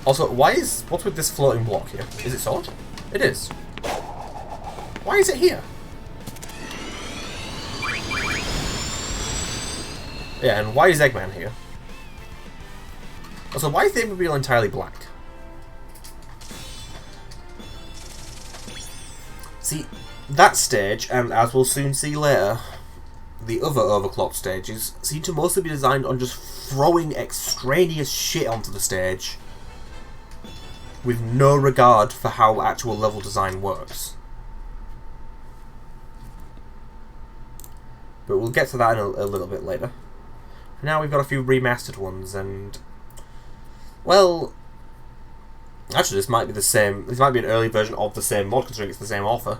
Also, what's with this floating block here? Is it solid? It is. Why is it here? Yeah, and why is Eggman here? Also, why is the Aimobile entirely black? See, that stage, and as we'll soon see later, the other Overclocked stages seem to mostly be designed on just throwing extraneous shit onto the stage with no regard for how actual level design works. But we'll get to that in a little bit later. Now we've got a few remastered ones, and well, actually this might be the same. This might be an early version of the same mod, considering it's the same author.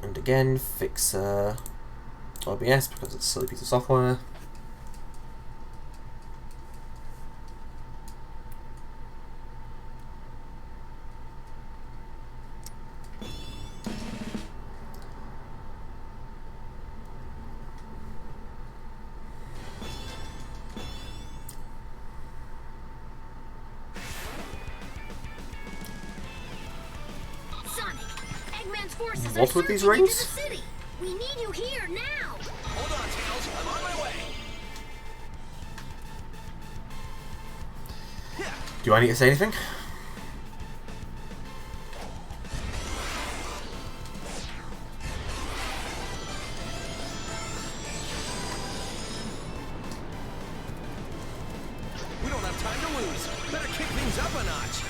And again, fix OBS because it's a silly piece of software. What's with these rings? We need you here now. Hold on, Tails. I'm on my way. Do I need to say anything? We don't have time to lose. Better kick things up a notch.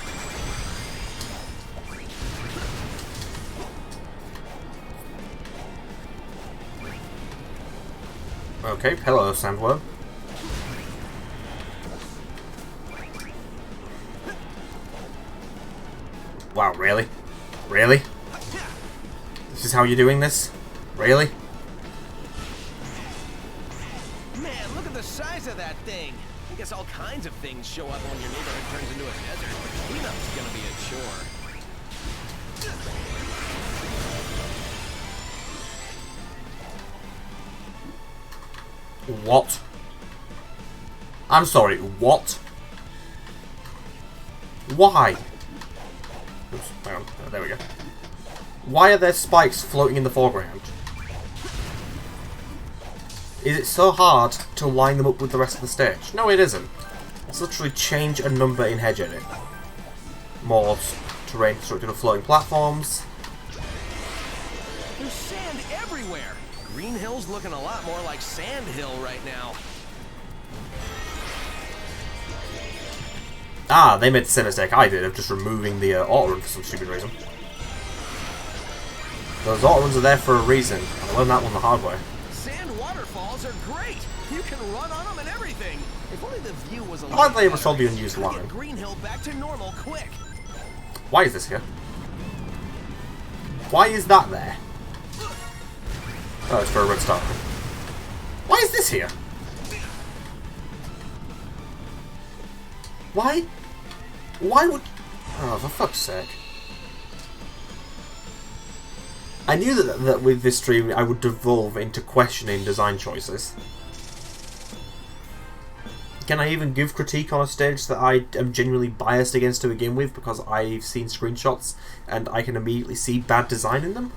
Okay, hello, Sandworm. Wow, really? Really? This is how you're doing this? Really? Man, look at the size of that thing. I guess all kinds of things show up when your neighborhood turns into a desert. Cleanup's gonna be a chore. What? I'm sorry, what? Why? Oops, hang on. Oh, there we go. Why are there spikes floating in the foreground? Is it so hard to line them up with the rest of the stage? No, it isn't. Let's literally change a number in Hedge Edit. More terrain constructed of floating platforms. There's sand everywhere. Green Hill's looking a lot more like Sand Hill right now. Ah, they made the same mistake I did of just removing the auto-run for some stupid reason. Those auto-runs are there for a reason. I learned that one the hard way. Sand waterfalls are great. You can run on them and everything. If only the view was a Why little did they ever better, solve the unused I'd line? get Green Hill back to normal quick. Why is this here? Why is that there? Oh, it's for a red star. Why is this here? Why? Why would... Oh, for fuck's sake. I knew that with this stream I would devolve into questioning design choices. Can I even give critique on a stage that I am genuinely biased against to begin with because I've seen screenshots and I can immediately see bad design in them?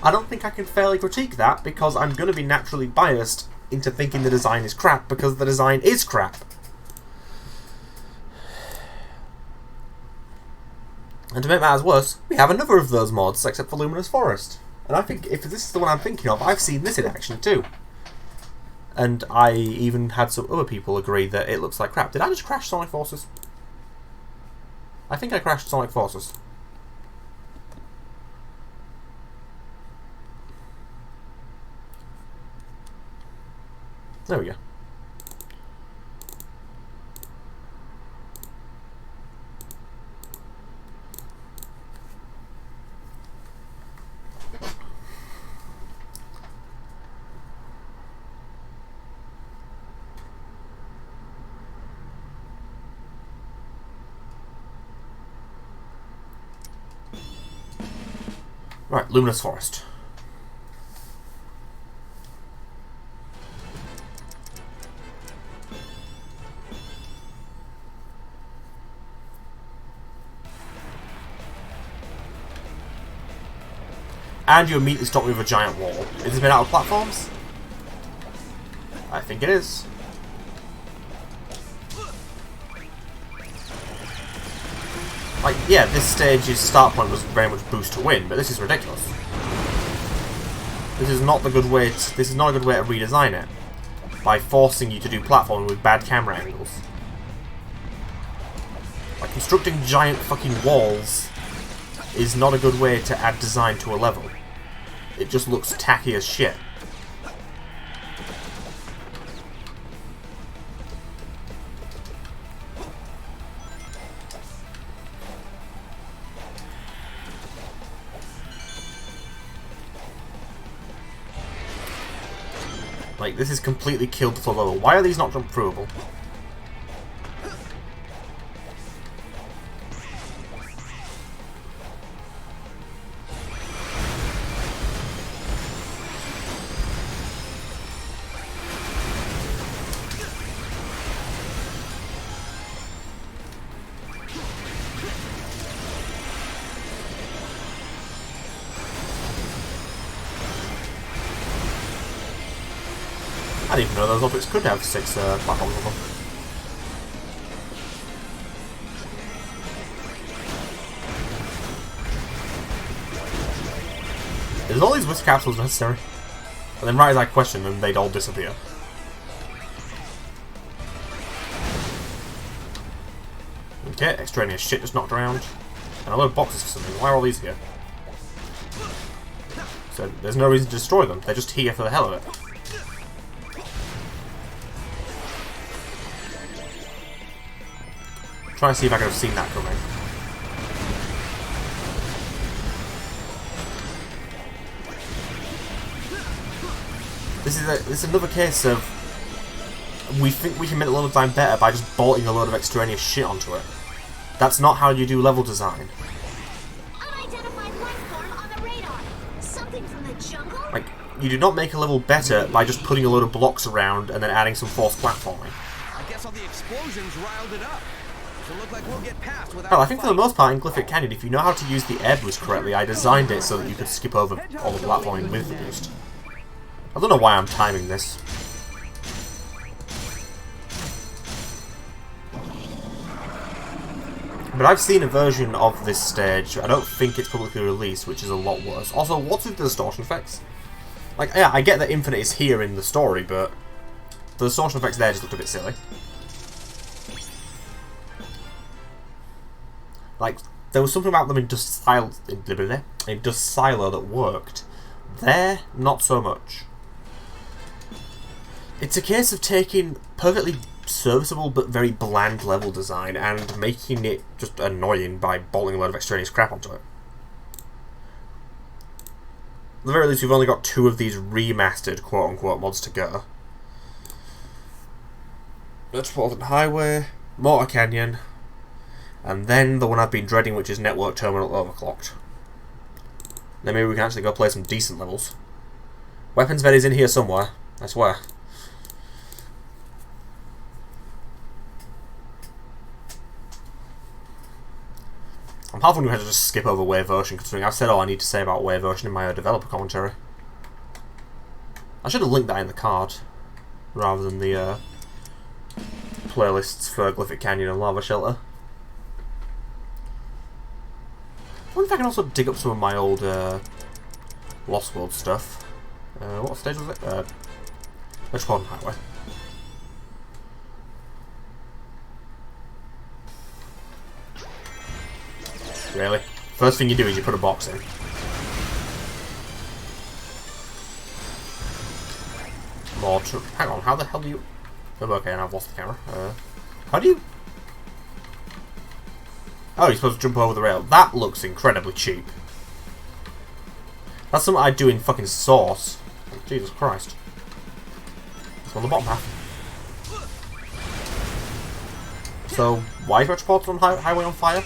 I don't think I can fairly critique that because I'm going to be naturally biased into thinking the design is crap because the design is crap. And to make matters worse, we have another of those mods, except for Luminous Forest. And I think if this is the one I'm thinking of, I've seen this in action too. And I even had some other people agree that it looks like crap. Did I just crash Sonic Forces? I think I crashed Sonic Forces. There we go. Right, Luminous Forest. And you immediately stop me with a giant wall. Is it made out of platforms? I think it is. Like, yeah, this stage's start point was very much boost to win, but this is ridiculous. This is not the good way. This is not a good way to redesign it by forcing you to do platforming with bad camera angles. Like, constructing giant fucking walls is not a good way to add design to a level. It just looks tacky as shit. Like, this is completely killed the flow level. Why are these not jump throughable? I didn't even know those objects could have 6 platforms on them. Is all these wisp capsules necessary? And then right as I question them, they'd all disappear. Okay, extraneous shit just knocked around. And a load of boxes for something. Why are all these here? So there's no reason to destroy them. They're just here for the hell of it. Trying to see if I could have seen that coming. This is another case of we think we can make the level design better by just bolting a load of extraneous shit onto it. That's not how you do level design. Unidentified life form on the radar. Something from the jungle? Like, you do not make a level better by just putting a load of blocks around and then adding some forced platforming. I guess all the explosions riled it up. Look like we'll get past without Well, I think for the most part in Glyphic Canyon, if you know how to use the air boost correctly, I designed it so that you could skip over all the platforming with the boost. I don't know why I'm timing this. But I've seen a version of this stage, I don't think it's publicly released, which is a lot worse. Also, what's with the distortion effects? Like, yeah, I get that Infinite is here in the story, but the distortion effects there just looked a bit silly. Like, there was something about them in Dust Silo that worked. There, not so much. It's a case of taking perfectly serviceable but very bland level design and making it just annoying by bolting a load of extraneous crap onto it. At the very least, we've only got 2 of these remastered quote-unquote mods to go. Metropolis Highway, Motor Canyon, and then the one I've been dreading, which is Network Terminal Overclocked. Then maybe we can actually go play some decent levels. Weapons Bed is in here somewhere, I swear. I'm half wondering how to just skip over Wave Ocean, considering I've said all I need to say about Wave Ocean in my developer commentary. I should have linked that in the card. rather than the playlists for Glyphic Canyon and Lava Shelter. I wonder if I can also dig up some of my old Lost World stuff. What stage was it? Metropolis Highway. Really? First thing you do is you put a box in. More hang on, how the hell do you... Oh, okay, and I've lost the camera. How do you... Oh, you're supposed to jump over the rail. That looks incredibly cheap. That's something I'd do in fucking Source. Oh, Jesus Christ. It's on the bottom half. So, why is Metropolis on Highway on fire?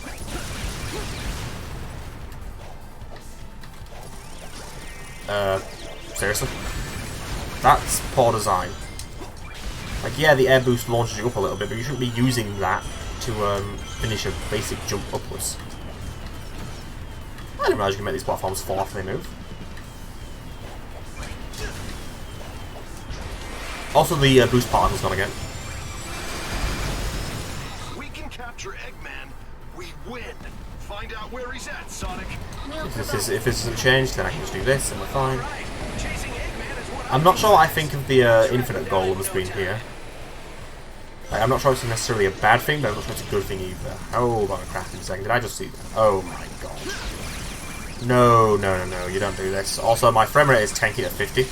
Seriously? That's poor design. Like, yeah, the air boost launches you up a little bit, but you shouldn't be using that to finish a basic jump upwards. I didn't realise you can make these platforms fall after they move. Also, the boost particle's gone again. We can capture Eggman. We win. Find out where he's at, Sonic. If this isn't changed, then I can just do this and we're fine. I'm not sure what I think of the infinite goal on the screen here. Like, I'm not sure it's necessarily a bad thing, but I'm not sure it's a good thing either. Hold on a crafting second. Did I just see that? Oh my god. No, no, no, no. You don't do this. Also, my frame rate is tanky at 50.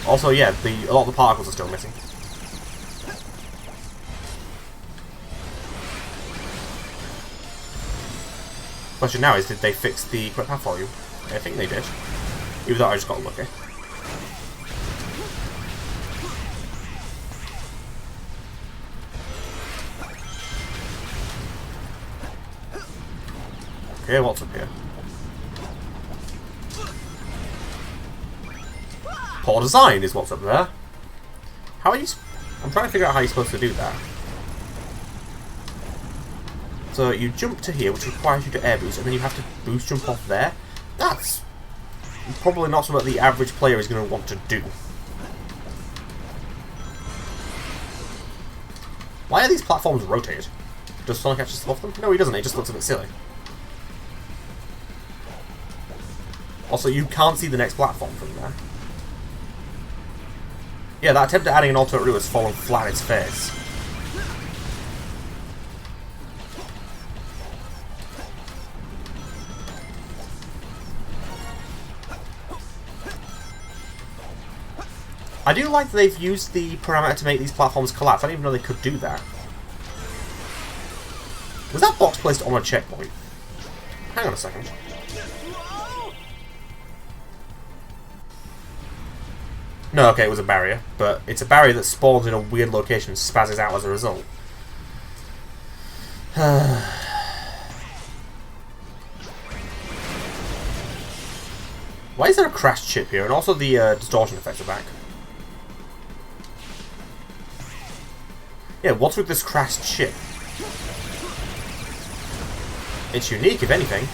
Also, yeah, a lot of the particles are still missing. Question now is, did they fix the quick path for you? I think they did. Even though I just got lucky. Okay, what's up here? Poor design is what's up there. How are you... I'm trying to figure out how you're supposed to do that. So you jump to here, which requires you to air boost, and then you have to boost jump off there. That's probably not something the average player is going to want to do. Why are these platforms rotated? Does Sonic actually slough them? No, he doesn't. It just looks a bit silly. Also, you can't see the next platform from there. Yeah, that attempt at adding an alternate route has fallen flat on its face. I do like that they've used the parameter to make these platforms collapse. I didn't even know they could do that. Was that box placed on a checkpoint? Hang on a second. No, okay, it was a barrier, but it's a barrier that spawns in a weird location and spazzes out as a result. Why is there a crash chip here? And also the distortion effects are back. Yeah, what's with this crashed chip? It's unique, if anything.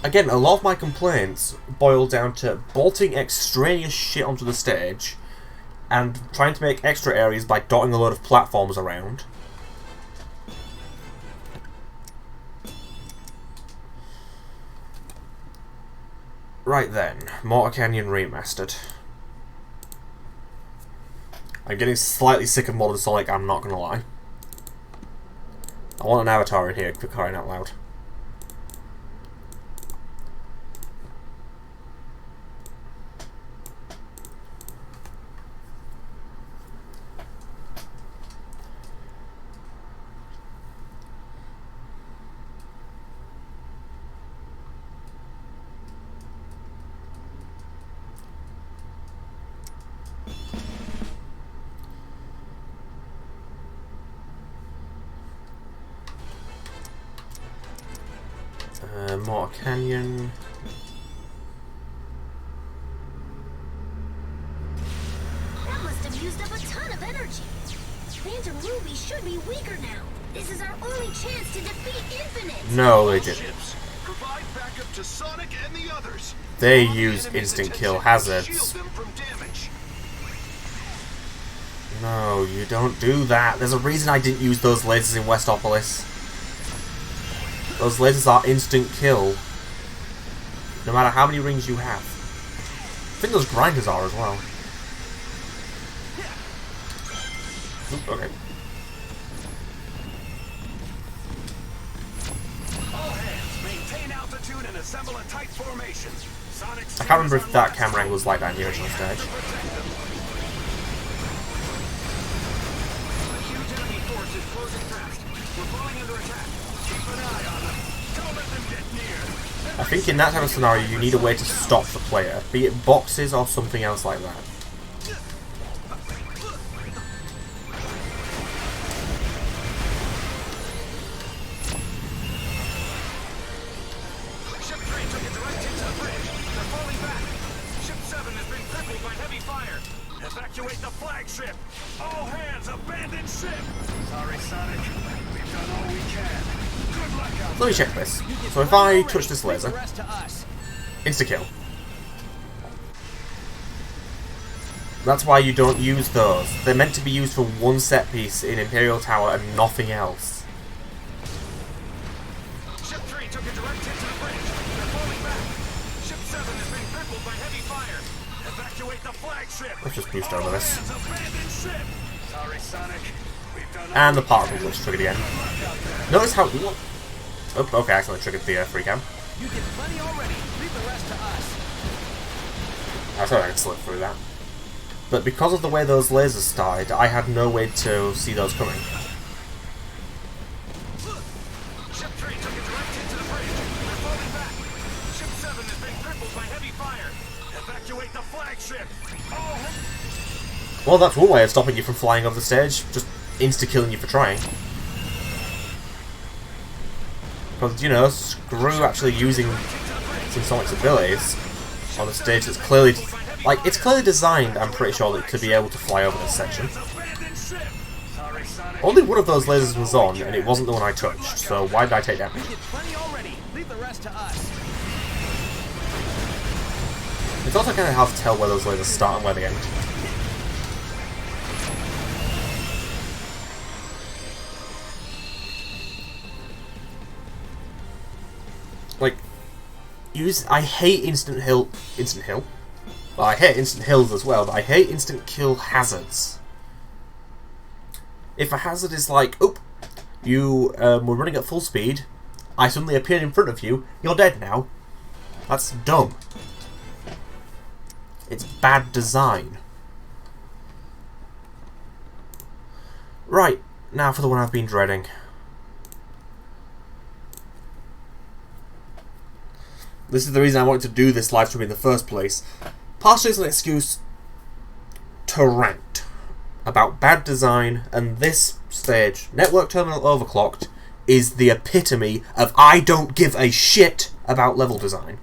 Again, a lot of my complaints boil down to bolting extraneous shit onto the stage and trying to make extra areas by dotting a load of platforms around. Right then, Mortar Canyon Remastered. I'm getting slightly sick of Modern Sonic, I'm not gonna lie. I want an avatar in here, quick crying out loud. Mortar Canyon. That must have used up a ton of energy. Phantom Ruby should be weaker now. This is our only chance to defeat Infinite. No, they didn't. Ships, provide backup to Sonic and the others. They Draw the use enemy's instant attention kill and hazards. shield them from damage. No, you don't do that. There's a reason I didn't use those lasers in Westopolis. Those lasers are instant kill. No matter how many rings you have. I think those grinders are as well. Oop, okay. All hands, maintain altitude and assemble a tight formation. Sonic's I can't remember if that camera angle was like that in the original stage. I think in that type of scenario you need a way to stop the player, be it boxes or something else like that. Ship 3 took a direct hit to the bridge. They're falling back. Ship 7 has been crippled by heavy fire. Evacuate the flagship. All hands, abandon ship. Sorry, Sonic. We've done all we can. Good luck out Let me check this. So if I touch this laser, The rest to us. insta-kill. That's why you don't use those. They're meant to be used for one set piece in Imperial Tower and nothing else. Ship 3 took a direct hit to the bridge. They're falling back. Ship 7 has been crippled by heavy fire. Evacuate the flagship. Let's just boost over this. All hands, abandon ship. Sorry, Sonic. We've done all And the we particle can. glitch triggered again. Notice how... Oh, okay, I accidentally triggered the free cam. You did plenty already. Leave the rest to us. I thought I could slip through that. But because of the way those lasers started, I had no way to see those coming. Ship 3 took a direct hit to the bridge. They're falling back. Ship 7 has been crippled by heavy fire. Evacuate the flagship. All hands. Well, that's one way of stopping you from flying over the stage, just insta-killing you for trying. Because, you know, screw actually using Sonic's abilities on a stage that's clearly... Like, it's clearly designed, I'm pretty sure, to be able to fly over this section. Abandon ship. Sorry, Sonic. Only one of those lasers was on, and it wasn't the one I touched, so why did I take damage? You did plenty already. Leave the rest to us. It's also kind of hard to tell where those lasers start and where they end. Like, I hate instant hill. Well, I hate instant hills as well, but I hate instant kill hazards. If a hazard is like, oop, you were running at full speed, I suddenly appeared in front of you, you're dead now. That's dumb. It's bad design. Right, now for the one I've been dreading. This is the reason I wanted to do this live stream in the first place. Partially as an excuse to rant about bad design, and this stage, Network Terminal Overclocked, is the epitome of I don't give a shit about level design.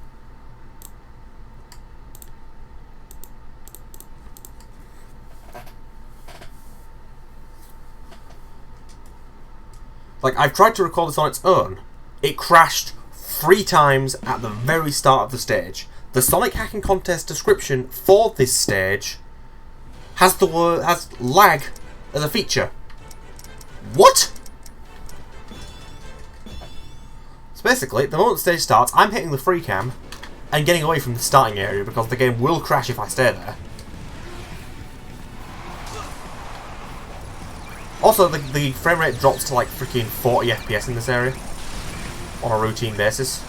Like, I've tried to record this on its own. It crashed 3 times at the very start of the stage. The Sonic Hacking Contest description for this stage has lag as a feature. What? So basically, the moment the stage starts, I'm hitting the free cam and getting away from the starting area because the game will crash if I stay there. Also, the frame rate drops to like freaking 40 FPS in this area on a routine basis.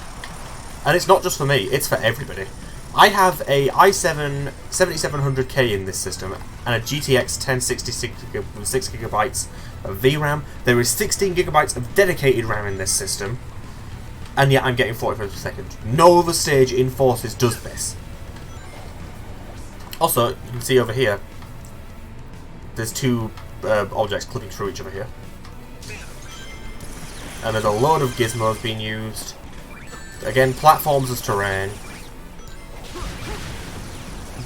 And it's not just for me, it's for everybody. I have a i7 7700K in this system and a GTX 1066 with 6GB of VRAM. There is 16GB of dedicated RAM in this system, and yet I'm getting 40 frames per second. No other stage in Forces does this. Also, you can see over here, there's 2 objects clipping through each other here. And there's a load of gizmos being used. Again, platforms as terrain.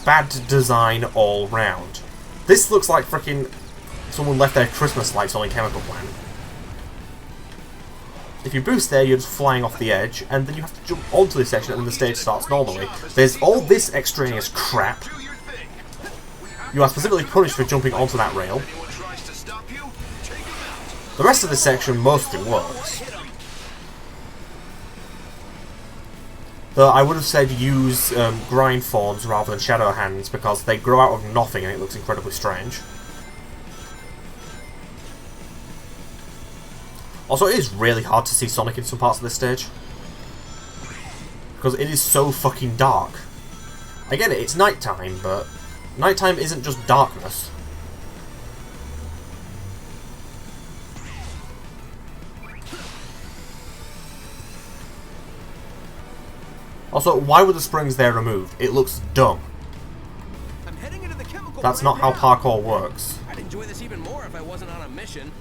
Bad design all round. This looks like freaking someone left their Christmas lights on a chemical plant. If you boost there, you're just flying off the edge, and then you have to jump onto this section and then the stage starts normally. There's all this extraneous crap. You are specifically punished for jumping onto that rail. The rest of this section mostly works. Though I would have said use grind forms rather than shadow hands because they grow out of nothing and it looks incredibly strange. Also, it is really hard to see Sonic in some parts of this stage. Because it is so fucking dark. I get it, it's nighttime, but nighttime isn't just darkness. Also, why were the springs there removed? It looks dumb. I'm heading into the chemical That's not how now. parkour works. I'd enjoy this even more if I wasn't on a mission.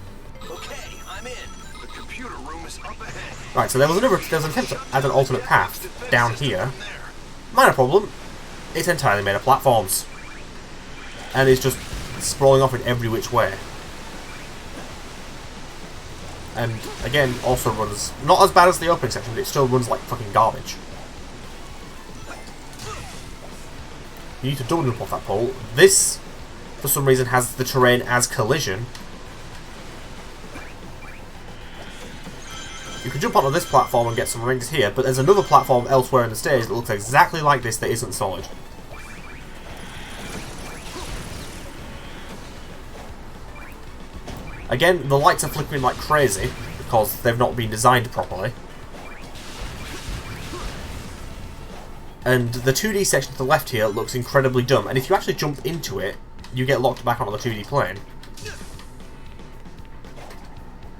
Okay, I'm in. The computer room is up ahead. Right, so there was an attempt to add an alternate path down here. Minor problem, it's entirely made of platforms. And it's just sprawling off in every which way. And again, also runs, not as bad as the opening section, but it still runs like fucking garbage. You need to double jump off that pole. This, for some reason, has the terrain as collision. You can jump onto this platform and get some rings here, but there's another platform elsewhere in the stage that looks exactly like this that isn't solid. Again, the lights are flickering like crazy, because they've not been designed properly. And the 2D section to the left here looks incredibly dumb, and if you actually jump into it, you get locked back onto the 2D plane.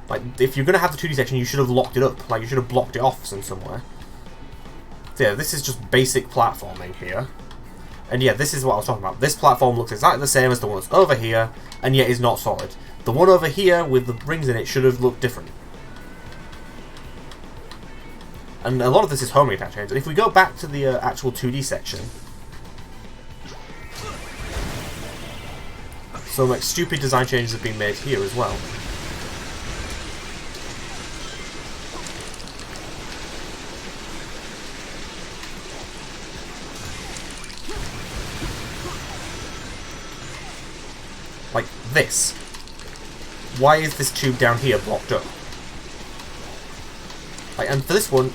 Like, if you're going to have the 2D section, you should have locked it up. Like, you should have blocked it off somewhere. So yeah, this is just basic platforming here. And yeah, this is what I was talking about. This platform looks exactly the same as the one that's over here, and yet is not solid. The one over here with the rings in it should have looked different. And a lot of this is homing attack change. And if we go back to the actual 2D section, some like stupid design changes have been made here as well. Like this. Why is this tube down here blocked up? Like, and for this one,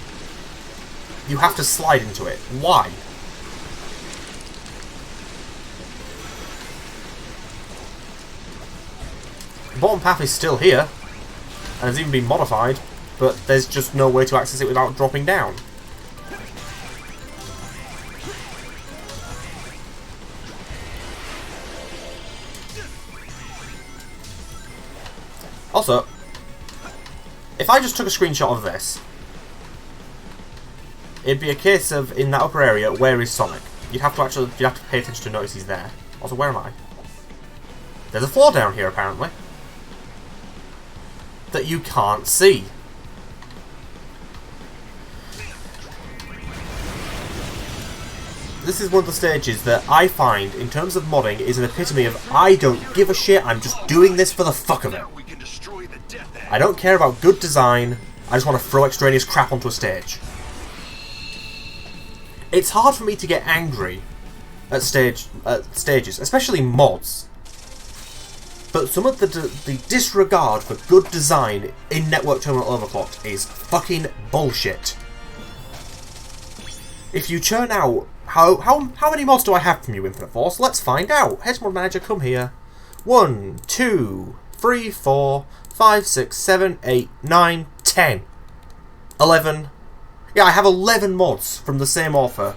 you have to slide into it. Why? The bottom path is still here, and has even been modified, but there's just no way to access it without dropping down. Also, if I just took a screenshot of this, it'd be a case of, in that upper area, where is Sonic? You'd have to pay attention to notice he's there. Also, where am I? There's a floor down here, apparently, that you can't see. This is one of the stages that I find, in terms of modding, is an epitome of I don't give a shit, I'm just doing this for the fuck of it. I don't care about good design, I just want to throw extraneous crap onto a stage. It's hard for me to get angry at stages, especially mods. But some of the disregard for good design in Network Terminal Overclocked is fucking bullshit. If you churn out... How many mods do I have from you, Infinite Force? Let's find out. Head to Mod Manager, come here. 1, 2, 3, 4, 5, 6, 7, 8, 9, 10. 11. Yeah, I have 11 mods from the same author.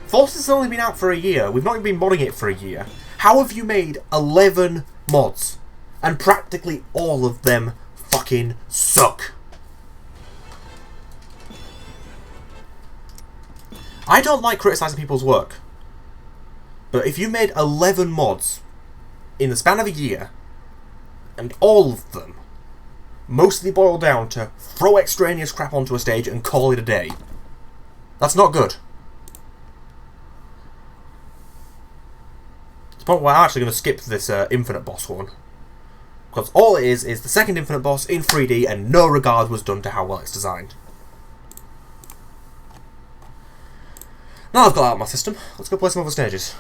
Force has only been out for a year. We've not even been modding it for a year. How have you made 11 mods? And practically all of them fucking suck. I don't like criticising people's work. But if you made 11 mods in the span of a year, and all of them mostly boil down to throw extraneous crap onto a stage and call it a day, that's not good. To the point where I'm actually going to skip this Infinite Boss one. Because Because all it is the second Infinite boss in 3D and no regard was done to how well it's designed. Now I've got out of my system, let's go play some other stages.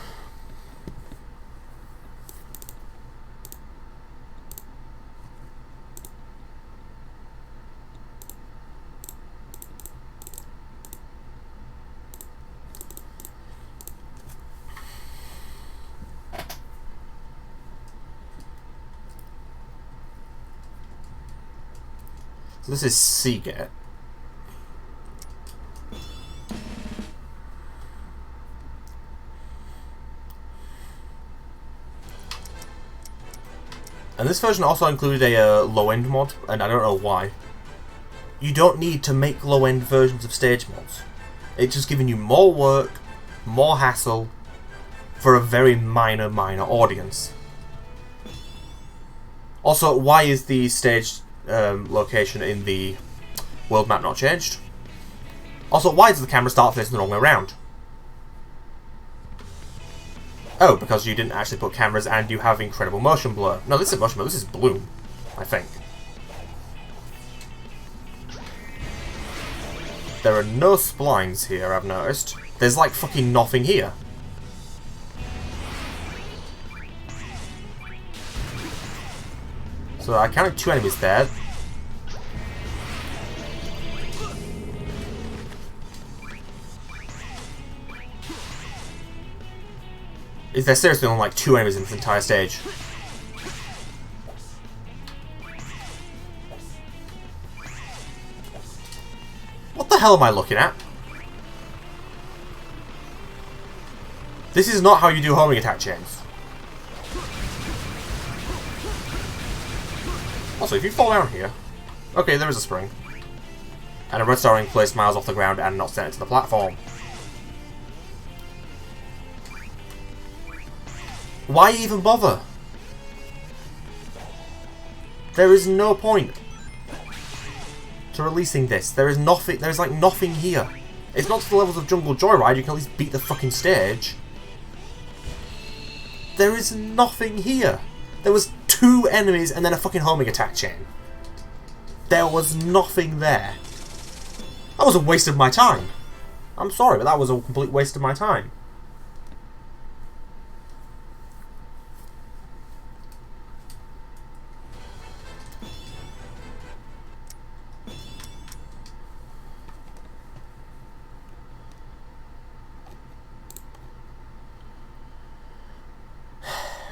So this is Seagate. And this version also included a low-end mod, and I don't know why. You don't need to make low-end versions of stage mods. It's just giving you more work, more hassle, for a very minor audience. Also, why is the stage location in the world map not changed? Also, why does the camera start facing the wrong way around? Oh, because you didn't actually put cameras and you have incredible motion blur. No, this isn't motion blur, this is bloom, I think. There are no splines here, I've noticed. There's like fucking nothing here. So I counted 2 enemies there. Is there seriously only like 2 enemies in this entire stage? What the hell am I looking at? This is not how you do homing attack chains. Also, if you fall down here... Okay, there is a spring. And a red star ring placed miles off the ground and not sent it to the platform. Why even bother? There is no point to releasing this. There is nothing. There is like nothing here. It's not to the levels of Jungle Joyride. You can at least beat the fucking stage. There is nothing here. There was 2 enemies and then a fucking homing attack chain. There was nothing there. That was a waste of my time. I'm sorry, but that was a complete waste of my time.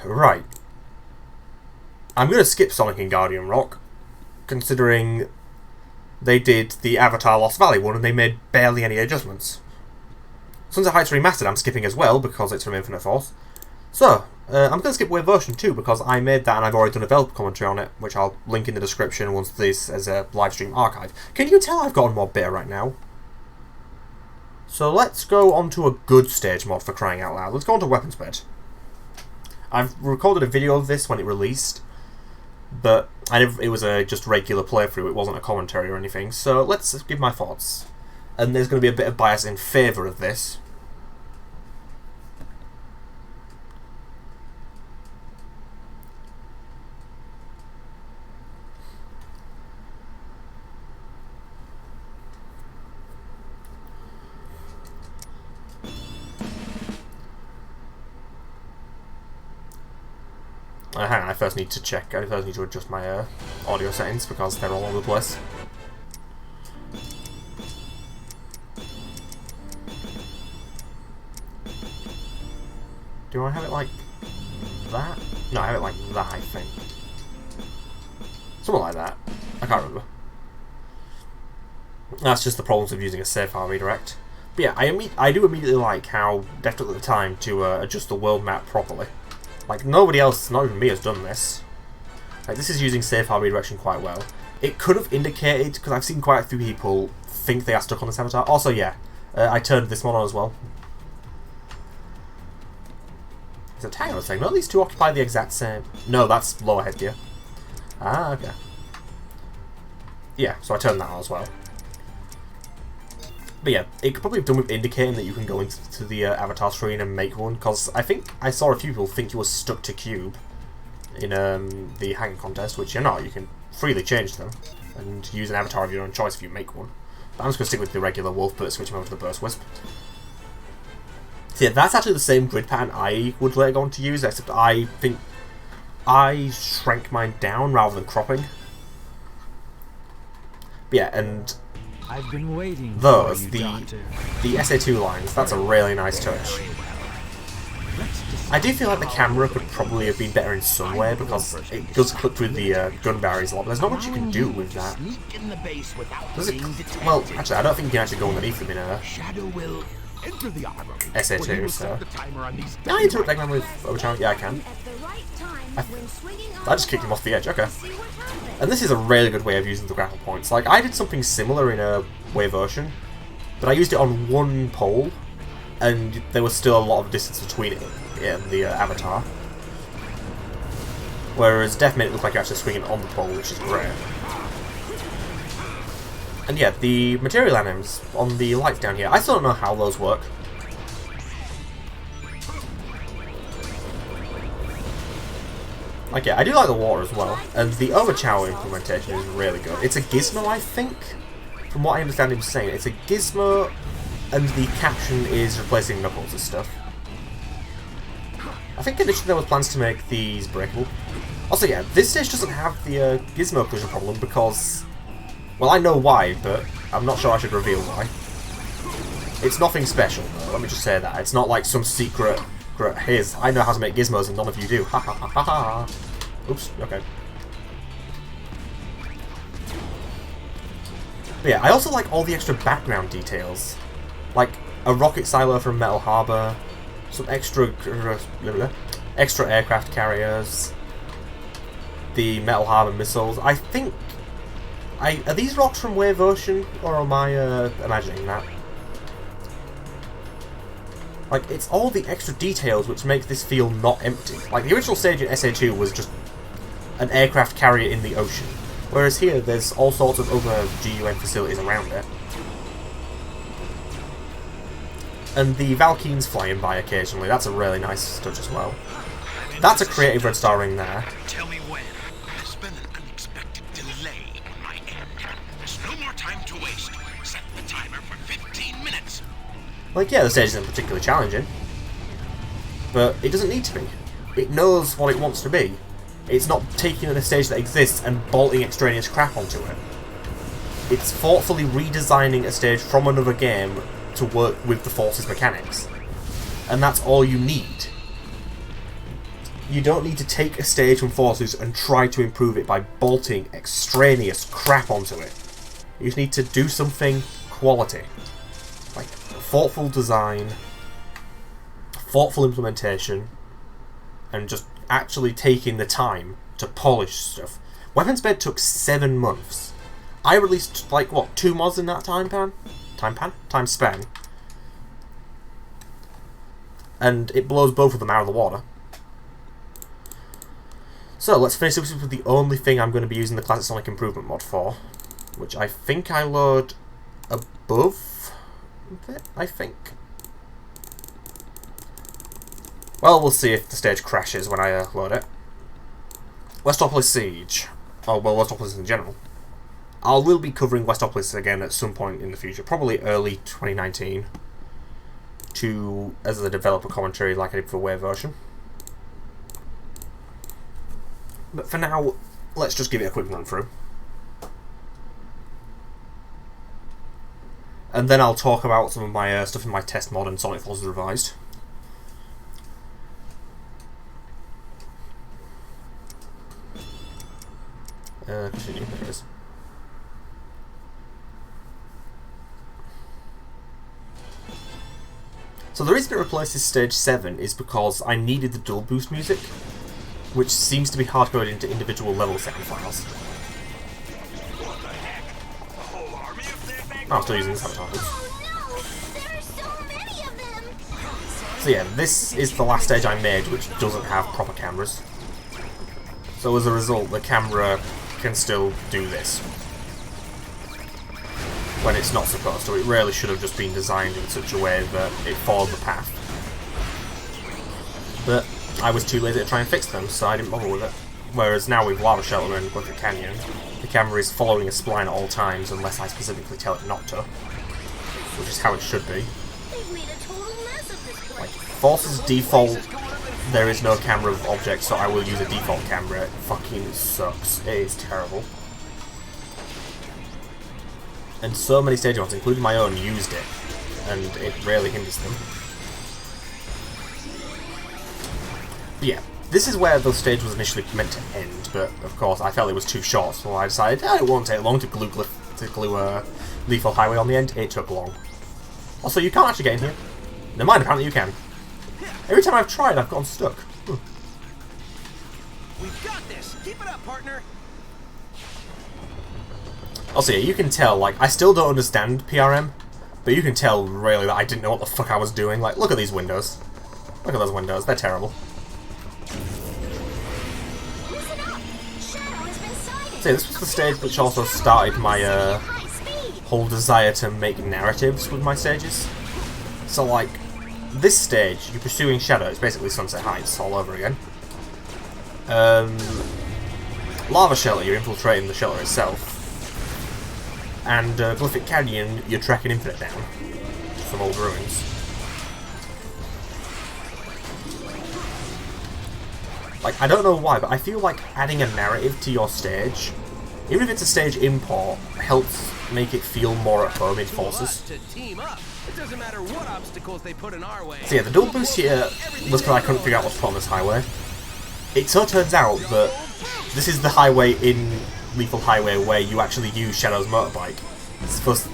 Right. I'm going to skip Sonic and Guardian Rock, considering they did the Avatar Lost Valley one and they made barely any adjustments. Sunset Heights Remastered I'm skipping as well because it's from Infinite Force. So, I'm going to skip Wave Version 2 because I made that and I've already done a developer commentary on it, which I'll link in the description once this is a live stream archive. Can you tell I've gotten more bitter right now? So let's go on to a good stage mod, for crying out loud. Let's go on to Weapons Bed. I've recorded a video of this when it released, but it was a just regular playthrough, it wasn't a commentary or anything, so let's give my thoughts. And there's going to be a bit of bias in favour of this. Hang on, I first need to adjust my audio settings because they're all over the place. Do I have it like that? No, I have it like that, I think. Something like that. I can't remember. That's just the problems of using a safe file redirect. But yeah, I do immediately like how they took the time to adjust the world map properly. Like, nobody else, not even me, has done this. Like, this is using safe file redirection quite well. It could have indicated, because I've seen quite a few people think they are stuck on this avatar. Also, yeah, I turned this one on as well. So, hang on a second, don't these two occupy the exact same... No, that's lower headgear. Ah, okay. Yeah, so I turned that on as well. But yeah, it could probably have done with indicating that you can go into the avatar screen and make one, because I think I saw a few people think you were stuck to cube in the hanging contest, which you're not. You can freely change them and use an avatar of your own choice if you make one. But I'm just going to stick with the regular wolf, but switch him over to the burst wisp. So yeah, that's actually the same grid pattern I would later go on to use, except I think I shrank mine down rather than cropping. But yeah, and I've been waiting those, for you, Doctor. the SA2 lines, that's a really nice touch. I do feel like the camera could probably have been better in some way, because it does clip through the gun barriers a lot, but there's not much you can do with that. Does it? Well, actually, I don't think you can actually go underneath them in a SA2, so... Can I interrupt Eggman with Overcharge? Yeah, I can. I just kicked him off the edge, okay. And this is a really good way of using the grapple points. Like, I did something similar in a Wave Ocean, but I used it on one pole, and there was still a lot of distance between it and the avatar. Whereas Death made it look like you're actually swinging on the pole, which is great. And yeah, the material items on the lights down here, I still don't know how those work. Like, yeah, I do like the water as well, and the Overchow implementation is really good. It's a gizmo, I think, from what I understand him saying. It's a gizmo, and the caption is replacing Knuckles and stuff. I think initially there was plans to make these breakable. Also, yeah, this stage doesn't have the gizmo collision problem because, well, I know why, but I'm not sure I should reveal why. It's nothing special, though, let me just say that. It's not like some secret... Here's, I know how to make gizmos and none of you do. Ha ha ha ha ha. Oops, okay. But yeah, I also like all the extra background details. Like a rocket silo from Metal Harbor, some extra aircraft carriers, the Metal Harbor missiles. I think... are these rocks from Wave Ocean, or am I imagining that? Like, it's all the extra details which make this feel not empty. Like, the original stage in SA2 was just an aircraft carrier in the ocean. Whereas here, there's all sorts of other GUN facilities around it. And the Valkynes flying by occasionally, that's a really nice touch as well. That's a creative red star ring there. Tell me when. There's been an unexpected delay on my end. There's no more time to waste. Set the timer for 15 minutes. Like, yeah, the stage isn't particularly challenging, but it doesn't need to be. It knows what it wants to be. It's not taking a stage that exists and bolting extraneous crap onto it. It's thoughtfully redesigning a stage from another game to work with the Force's mechanics. And that's all you need. You don't need to take a stage from Forces and try to improve it by bolting extraneous crap onto it. You just need to do something quality. Like, thoughtful design, thoughtful implementation, and just actually taking the time to polish stuff. Weapons Bed took 7 months. I released, like, what, 2 mods in that time span? And it blows both of them out of the water. So, let's finish this with the only thing I'm going to be using the Classic Sonic Improvement mod for, which I think I load above it, I think. Well, we'll see if the stage crashes when I load it. Westopolis Siege. Oh, well, Westopolis in general. I will be covering Westopolis again at some point in the future, probably early 2019, as a developer commentary like I did for Wave Ocean. But for now, let's just give it a quick run through. And then I'll talk about some of my stuff in my test mod and Sonic Forces Revised. Continue, there it is. So the reason it replaces Stage 7 is because I needed the dual boost music, which seems to be hard-coded into individual level sound files. I'm still using this avatar. So yeah, this is the last stage I made which doesn't have proper cameras. So as a result, the camera can still do this when it's not supposed to. It really should have just been designed in such a way that it followed the path. But I was too lazy to try and fix them, so I didn't bother with it. Whereas now with Lava Shelter and Glyphic Canyon, the camera is following a spline at all times unless I specifically tell it not to, which is how it should be. They've made a total mess of this place. Like, Force's default, there is no camera of objects, so I will use a default camera. It fucking sucks. It is terrible. And so many stage mods, including my own, used it, and it rarely hinders them. But yeah, this is where the stage was initially meant to end, but of course I felt it was too short, so I decided it won't take long to glue Lethal Highway on the end. It took long. Also, you can't actually get in here. Never mind, apparently you can. Every time I've tried, I've gotten stuck. We've got this. Keep it up, partner. Also, yeah, you can tell, like, I still don't understand PRM, but you can tell, really, that I didn't know what the fuck I was doing. Like, look at these windows. Look at those windows, they're terrible. Listen up. Shadow has been sighted. So yeah, this was the stage which also started my, High speed. whole desire to make narratives with my stages. So, like, this stage, you're pursuing Shadow, it's basically Sunset Heights all over again. Lava Shelter, you're infiltrating the shelter itself. And Glyphic Canyon, you're tracking Infinite down. Some old ruins. Like, I don't know why, but I feel like adding a narrative to your stage, even if it's a stage import, helps make it feel more at home in Forces. To team up. It doesn't matter what obstacles they put in our way. So yeah, the double boost here was because I couldn't figure out what to put on this highway. It so turns out that this is the highway in Lethal Highway where you actually use Shadow's motorbike. It's supposed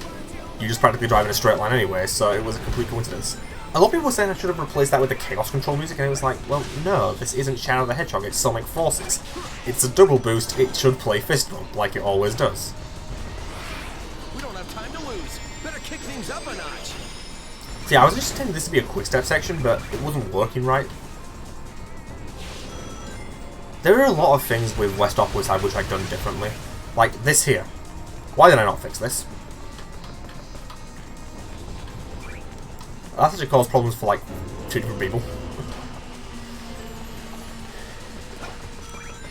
you just practically drive in a straight line anyway, so it was a complete coincidence. A lot of people were saying I should have replaced that with the Chaos Control music, and it was like, well, no, this isn't Shadow the Hedgehog, it's Sonic Forces. It's a double boost, it should play Fist Bump, like it always does. We don't have time to lose. Better kick things up a notch. So yeah, I was just intending this to be a quick step section, but it wasn't working right. There are a lot of things with Westopolis I wish I'd done differently. Like this here. Why did I not fix this? That's actually caused problems for like 2 different people.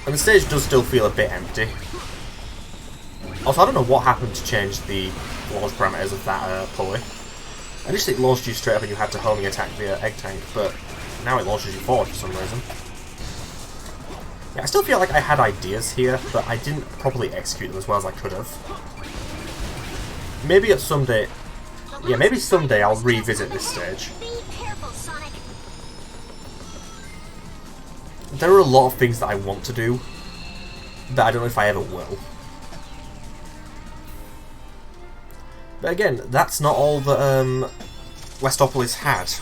And the stage does still feel a bit empty. Also, I don't know what happened to change the launch parameters of that pulley. Initially it launched you straight up and you had to homing attack via Egg Tank, but now it launches you forward for some reason. Yeah, I still feel like I had ideas here, but I didn't properly execute them as well as I could have. Maybe someday I'll revisit this stage. Be careful, Sonic. There are a lot of things that I want to do that I don't know if I ever will. But again, that's not all that Westopolis had.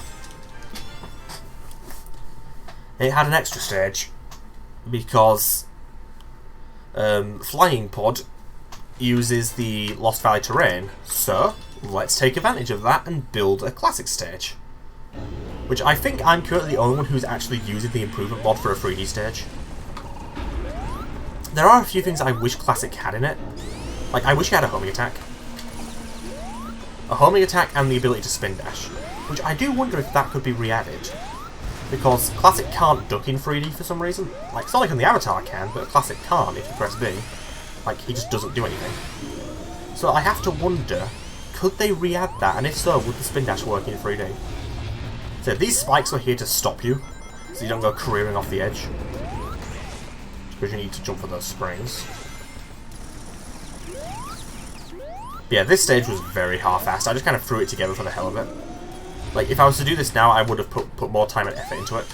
It had an extra stage because Flying Pod uses the Lost Valley terrain, so let's take advantage of that and build a classic stage. Which I think I'm currently the only one who's actually using the improvement mod for a 3D stage. There are a few things I wish classic had in it. Like, I wish it had a homing attack. A homing attack and the ability to spin dash. Which I do wonder if that could be re-added. Because Classic can't duck in 3D for some reason. Like, Sonic and the Avatar can, but Classic can't if you press B. Like, he just doesn't do anything. So I have to wonder, could they re-add that? And if so, would the spin dash work in 3D? So these spikes are here to stop you, so you don't go careering off the edge. Because you need to jump for those springs. But yeah, this stage was very half-assed. I just kind of threw it together for the hell of it. Like, if I was to do this now, I would have put more time and effort into it.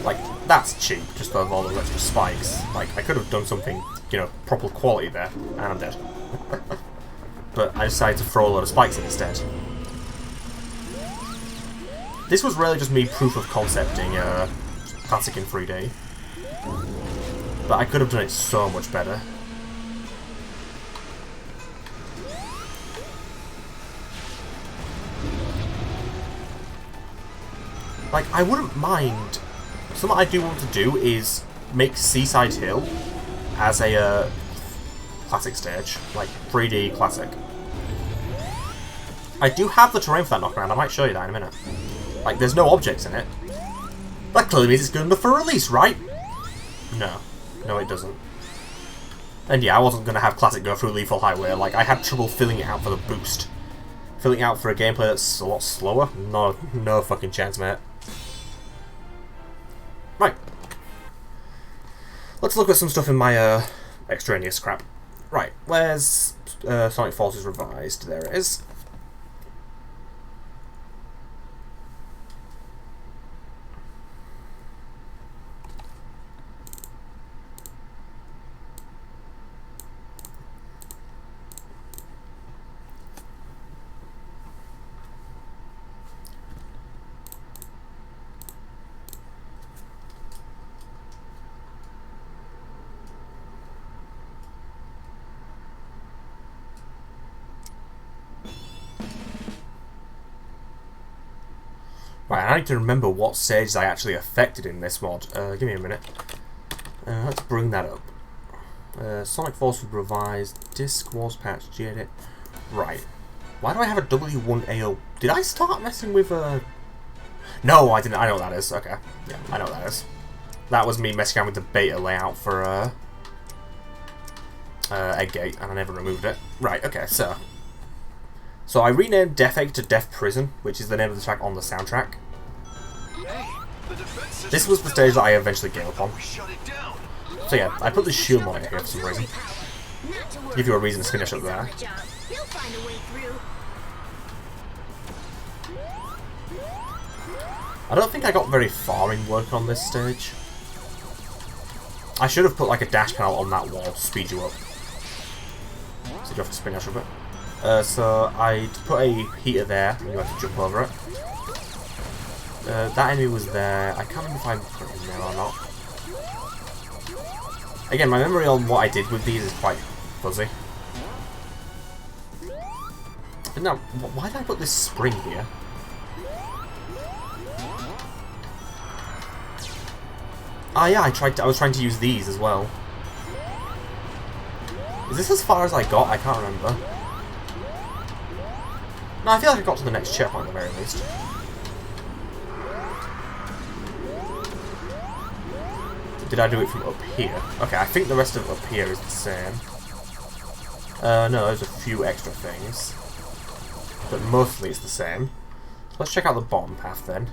Like, that's cheap, just to have all those extra spikes. Like, I could have done something, you know, proper quality there, and I'm dead. But I decided to throw a load of spikes in instead. This was really just me proof of concepting Classic in 3D. But I could have done it so much better. Like, I wouldn't mind. Something I do want to do is make Seaside Hill as a classic stage, like 3D classic. I do have the terrain for that knockaround, I might show you that in a minute. Like, there's no objects in it. That clearly means it's good enough for release, right? No. No, it doesn't. And yeah, I wasn't going to have Classic go through Lethal Highway. Like, I had trouble filling it out for the boost. Filling it out for a gameplay that's a lot slower? No fucking chance, mate. Right. Let's look at some stuff in my extraneous crap. Right, where's Sonic Forces Revised? There it is. Right, I need to remember what stages I actually affected in this mod. Give me a minute. Let's bring that up. Sonic Forces Revised, Disc Wars Patch, Gedit. Right. Why do I have a W1AO? Did I start messing with No, I didn't. I know what that is. Okay. Yeah, I know what that is. That was me messing around with the beta layout for Eggate, and I never removed it. Right, okay, so I renamed Death Egg to Death Prison, which is the name of the track on the soundtrack. This was the stage that I eventually gave up on. So yeah, I put the shield monitor here for some reason. Give you a reason to finish up there. I don't think I got very far in working on this stage. I should have put like a dash panel on that wall to speed you up. So you have to spin dash a bit. So I put a heater there, and you have to jump over it. That enemy was there. I can't remember if I put it in there or not. Again, my memory on what I did with these is quite fuzzy. But now, why did I put this spring here? Ah, yeah, I was trying to use these as well. Is this as far as I got? I can't remember. No, I feel like I got to the next checkpoint at the very least. Did I do it from up here? Okay, I think the rest of up here is the same. No, there's a few extra things. But mostly it's the same. Let's check out the bottom path then.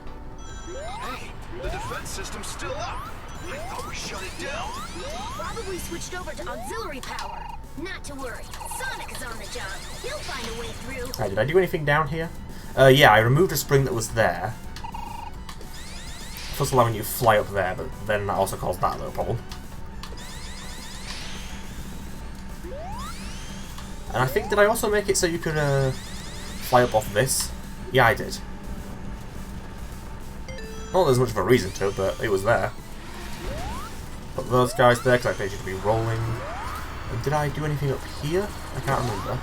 Hey, the defense system's still up. I thought we shut it down. Probably switched over to auxiliary power. Not to worry, Sonic is on the job. He'll find a way through. Right, did I do anything down here? Yeah, I removed a spring that was there. Plus allowing you to fly up there, but then that also caused that little problem. And I think, did I also make it so you could fly up off this? Yeah, I did. Not there's much of a reason to, but it was there. Put those guys there, because I expect you to be rolling. And did I do anything up here? I can't remember.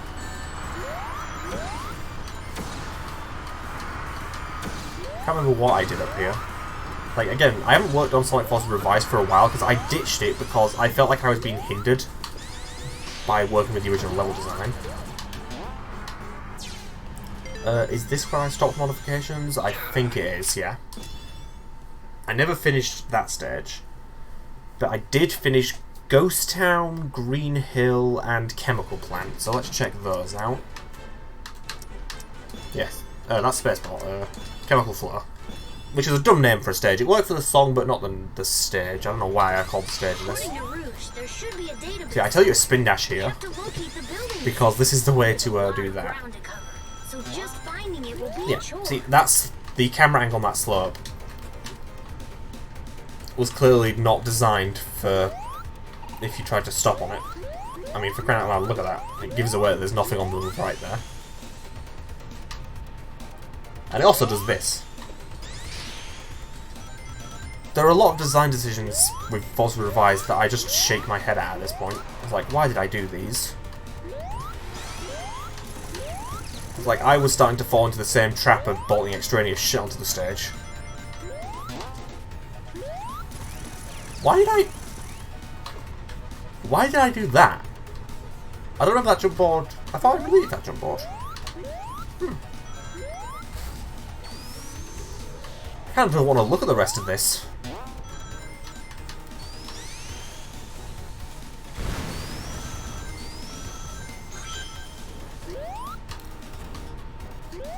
Can't remember what I did up here. Like, again, I haven't worked on Sonic Forces Revised for a while, because I ditched it because I felt like I was being hindered by working with the original level design. Is this where I stopped modifications? I think it is, yeah. I never finished that stage. But I did finish Ghost Town, Green Hill, and Chemical Plant. So let's check those out. Yes, that's Spaceport. Chemical Flow. Which is a dumb name for a stage. It worked for the song, but not the stage. I don't know why I called the stage this. See, I tell you a spin dash here. Because this is the way to do that. Yeah, see, that's the camera angle on that slope. Was clearly not designed for if you tried to stop on it. I mean, for crying out loud, look at that. It gives away that there's nothing on the right there. And it also does this. There are a lot of design decisions with Forces Revised that I just shake my head at this point. It's like, why did I do these? It's like I was starting to fall into the same trap of bolting extraneous shit onto the stage. Why did I do that? I don't have that jump board. I thought I deleted that jump board. kind of don't want to look at the rest of this.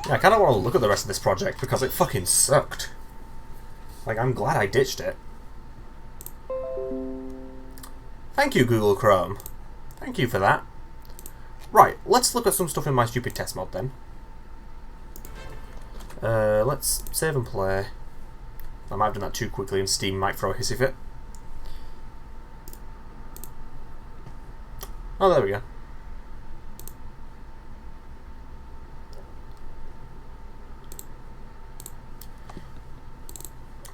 Yeah, I kind of want to look at the rest of this project because it fucking sucked. Like, I'm glad I ditched it. Thank you, Google Chrome. Thank you for that. Right, let's look at some stuff in my stupid test mod then. Let's save and play. I might have done that too quickly and Steam might throw a hissy fit. Oh, there we go.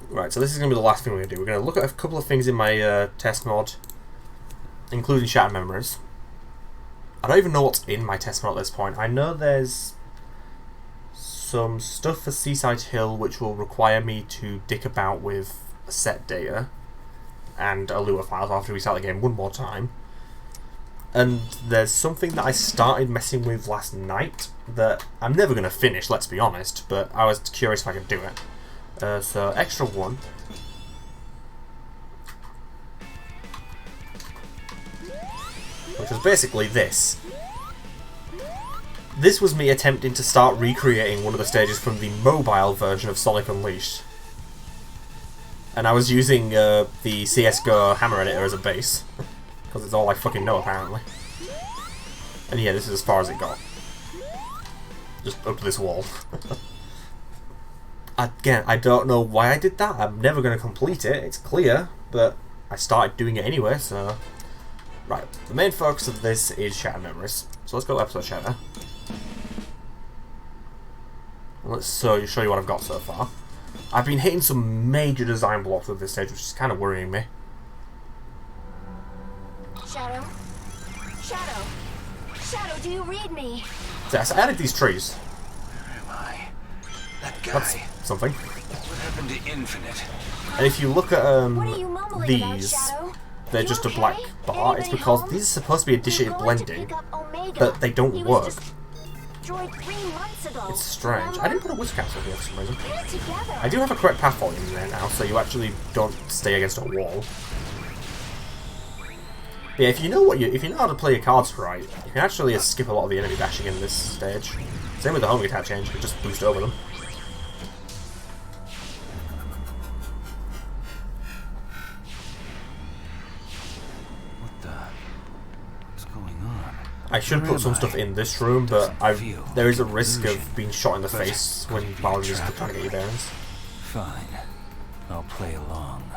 Right, so this is going to be the last thing we're going to do. We're going to look at a couple of things in my test mod, including Shattered Memories. I don't even know what's in my test mod at this point. I know there's some stuff for Seaside Hill which will require me to dick about with set data and Allure files after we start the game one more time. And there's something that I started messing with last night that I'm never going to finish, let's be honest, but I was curious if I could do it. So, extra one. Which was basically this. This was me attempting to start recreating one of the stages from the mobile version of Sonic Unleashed. And I was using the CSGO hammer editor as a base. Because it's all I fucking know, apparently. And yeah, this is as far as it got. Just up to this wall. Again, I don't know why I did that. I'm never going to complete it, it's clear. But I started doing it anyway, so... Right, the main focus of this is Shattered Memories. So let's go to episode Shatter. Let's show you what I've got so far. I've been hitting some major design blocks with this stage, which is kind of worrying me. Shadow? Shadow? Shadow, do you read me? So I added these trees. Where am I? That guy. That's something. What happened to Infinite? And if you look at What are you mumbling about, these, Shadow? they're You just a okay? black bar. It's Anybody because home? these are supposed to be additive I'm going to blending, pick up Omega. but they don't He was work. destroyed 3 months ago. It's strange. I didn't put a Witch Castle here for some reason. Get it together. I do have a correct path volume in there now, so you actually don't stay against a wall. But yeah, if you know how to play your cards right, you can actually skip a lot of the enemy bashing in this stage. Same with the homing attack change, you can just boost over them. What's going on? I should put some stuff in this room, but there is a risk of being shot in the face while you're just trying to get your bearings. Fine. I'll play along.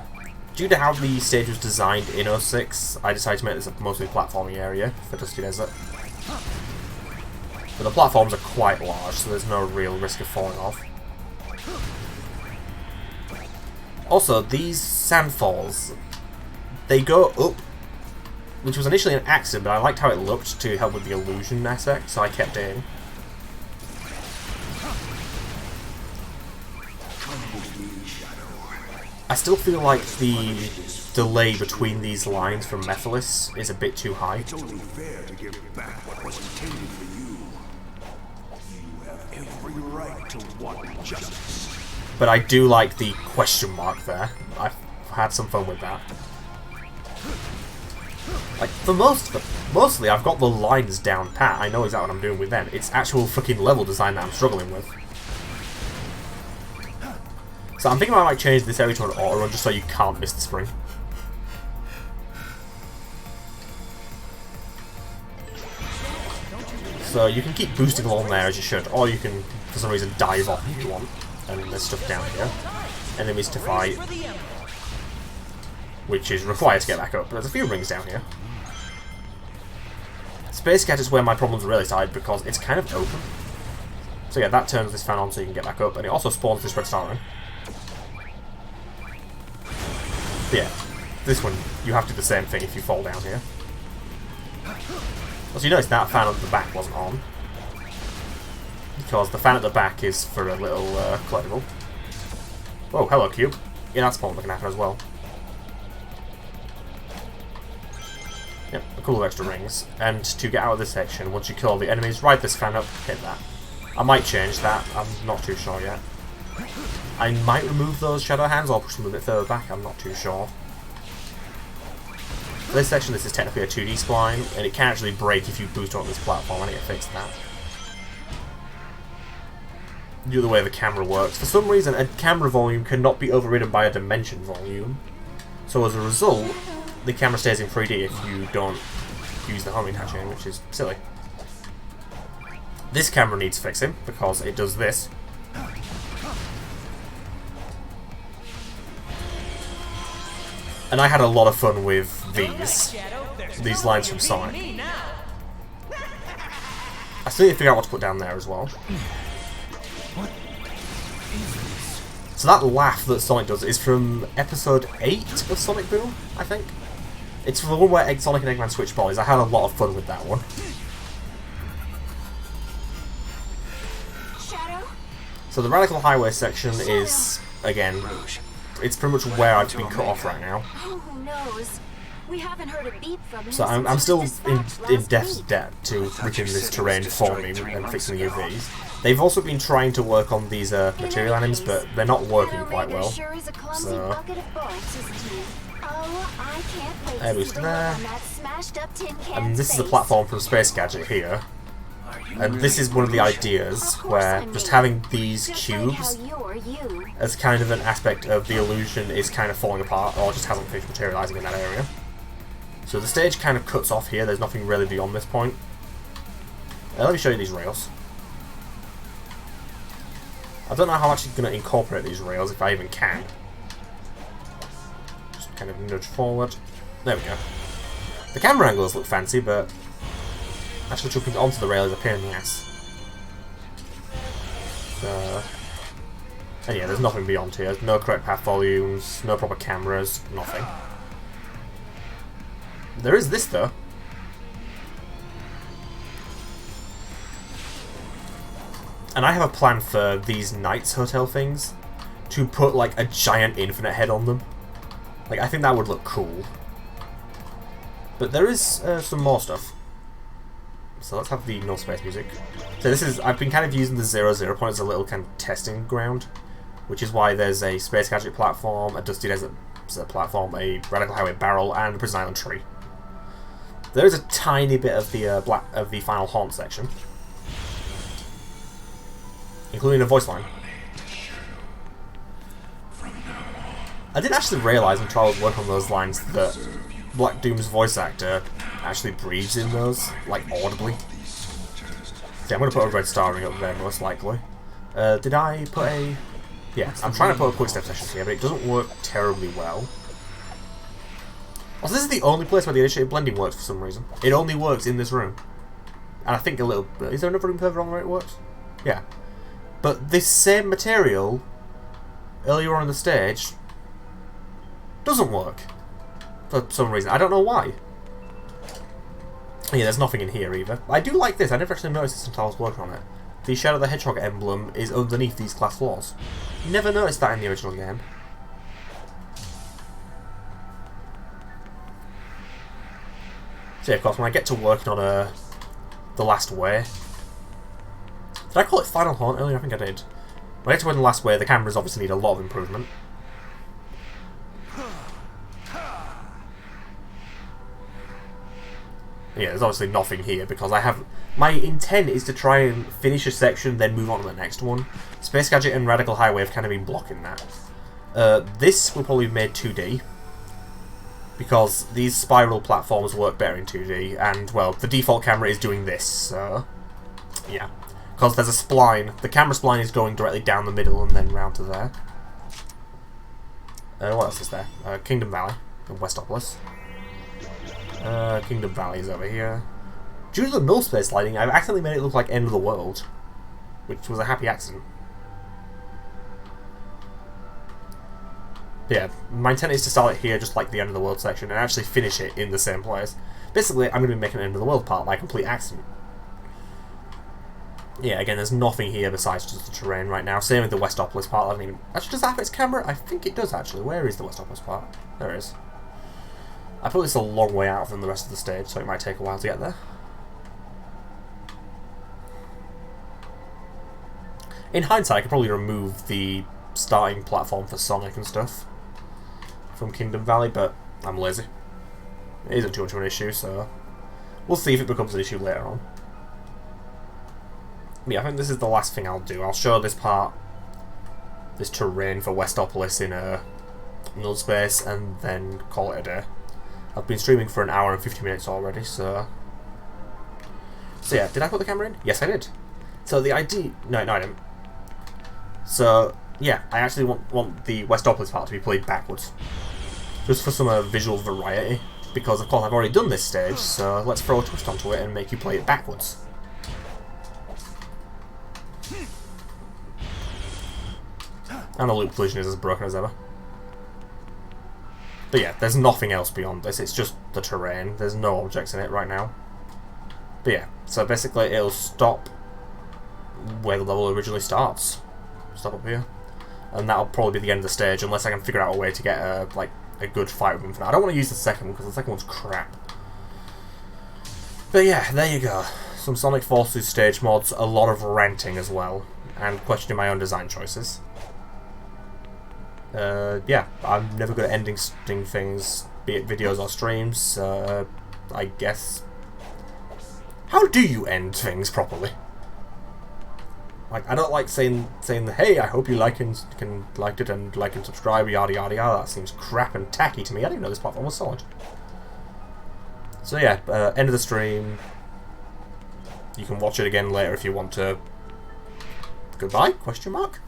Due to how the stage was designed in 06, I decided to make this a mostly platforming area for Dusty Desert. But the platforms are quite large, so there's no real risk of falling off. Also, these sandfalls, they go up, which was initially an accident, but I liked how it looked to help with the illusion aspect, so I kept it in. I still feel like the delay between these lines from Metropolis is a bit too high. It's only fair to give back what was intended for you. You have every right to want justice. But I do like the question mark there. I've had some fun with that. Like, for mostly I've got the lines down pat. I know exactly what I'm doing with them. It's actual fucking level design that I'm struggling with. So I'm thinking I might change this area to an auto run just so you can't miss the spring. So you can keep boosting along there as you should, or you can, for some reason, dive off if you want. And there's stuff down here. Enemies to fight, which is required to get back up. There's a few rings down here. Space Cat is where my problems really started because it's kind of open. So yeah, that turns this fan on so you can get back up, and it also spawns this red star ring. But yeah, this one, you have to do the same thing if you fall down here. Also, you notice that fan at the back wasn't on. Because the fan at the back is for a little collectible. Oh, hello, Cube. Yeah, that's probably going to happen as well. Yep, a couple of extra rings. And to get out of this section, once you kill all the enemies, ride this fan up, hit that. I might change that, I'm not too sure yet. I might remove those shadow hands or push them a bit further back, I'm not too sure. For this section, this is technically a 2D spline, and it can actually break if you boost on this platform. I need to fix that. Due to the way the camera works. For some reason, a camera volume cannot be overridden by a dimension volume. So as a result, the camera stays in 3D if you don't use the homing attaching, which is silly. This camera needs fixing, because it does this. And I had a lot of fun with these lines from Sonic. I still need to figure out what to put down there as well. So that laugh that Sonic does is from episode 8 of Sonic Boom, I think. It's the one where Sonic and Eggman switch bodies. I had a lot of fun with that one. So the Radical Highway section is, again, it's pretty much where I've been cut off right now. Oh, who knows? We haven't heard a beep from him. So I'm still in death's debt to rigging this terrain for me and fixing the UVs. They've also been trying to work on these material animals, but they're not working quite well. So there we go. And this is the platform from Space Gadget here. And this is one of the ideas where just having these cubes as kind of an aspect of the illusion is kind of falling apart or just hasn't finished materializing in that area. So the stage kind of cuts off here, there's nothing really beyond this point. Let me show you these rails. I don't know how I'm actually going to incorporate these rails, if I even can. Just kind of nudge forward. There we go. The camera angles look fancy, but actually jumping onto the rail is a pain in the ass. And yeah, there's nothing beyond here. No correct path volumes, no proper cameras, nothing. There is this though. And I have a plan for these Knights Hotel things to put like a giant infinite head on them. Like, I think that would look cool. But there is some more stuff. So let's have the no space music. So this is, I've been kind of using the 0-0 point as a little kind of testing ground, which is why there's a Space Gadget platform, a Dusty Desert platform, a Radical Highway barrel, and a Prison Island tree. There is a tiny bit of the final haunt section, including a voice line. I didn't actually realise until I was working on those lines that Black Doom's voice actor actually breathes in those, like, audibly. See, I'm going to put a red starring up there, most likely. Did I put a... Yeah, I'm trying to put a quick step session here, but it doesn't work terribly well. Also, this is the only place where the initiated blending works for some reason. It only works in this room. And I think a little bit... Is there another room further on where it works? Yeah. But this same material, earlier on in the stage, doesn't work. For some reason. I don't know why. Yeah, there's nothing in here either. I do like this. I never actually noticed this until I was working on it. The Shadow the Hedgehog emblem is underneath these glass floors. Never noticed that in the original game. So yeah, of course, when I get to working on the Last Way... Did I call it Final Haunt earlier? I think I did. When I get to the Last Way, the cameras obviously need a lot of improvement. Yeah, there's obviously nothing here because I have... My intent is to try and finish a section, then move on to the next one. Space Gadget and Radical Highway have kind of been blocking that. This will probably be made 2D. Because these spiral platforms work better in 2D, and, well, the default camera is doing this, so... Yeah. Because there's a spline. The camera spline is going directly down the middle and then round to there. What else is there? Kingdom Valley in Westopolis. Kingdom Valley is over here. Due to the null space lighting, I've accidentally made it look like End of the World, which was a happy accident. Yeah, my intent is to start it here, just like the End of the World section, and actually finish it in the same place. Basically, I'm going to be making an End of the World part by complete accident. Yeah, again, there's nothing here besides just the terrain right now. Same with the Westopolis part. I don't even... Actually, does that have its camera? I think it does, actually. Where is the Westopolis part? There it is. I put this a long way out from the rest of the stage, so it might take a while to get there. In hindsight, I could probably remove the starting platform for Sonic and stuff from Kingdom Valley, but I'm lazy. It isn't too much of an issue, so we'll see if it becomes an issue later on. Yeah, I think this is the last thing I'll do. I'll show this part, this terrain for Westopolis in a null space, and then call it a day. I've been streaming for an hour and 50 minutes already, so yeah, did I put the camera in? Yes, I did. So the idea... No, I didn't. So, yeah, I actually want the Westopolis part to be played backwards. Just for some visual variety. Because, of course, I've already done this stage, so let's throw a twist onto it and make you play it backwards. And the loop collision is as broken as ever. But yeah, there's nothing else beyond this, it's just the terrain. There's no objects in it right now. But yeah, so basically it'll stop where the level originally starts. Stop up here. And that'll probably be the end of the stage, unless I can figure out a way to get a good fight with him for now. I don't want to use the second one, because the second one's crap. But yeah, there you go. Some Sonic Forces stage mods, a lot of ranting as well, and questioning my own design choices. Yeah, I'm never good at ending things, be it videos or streams, I guess. How do you end things properly? Like, I don't like saying hey, I hope you liked it and like and subscribe, yada yada yada. That seems crap and tacky to me. I didn't know this platform was solid. So yeah, end of the stream. You can watch it again later if you want to. Goodbye? Question mark?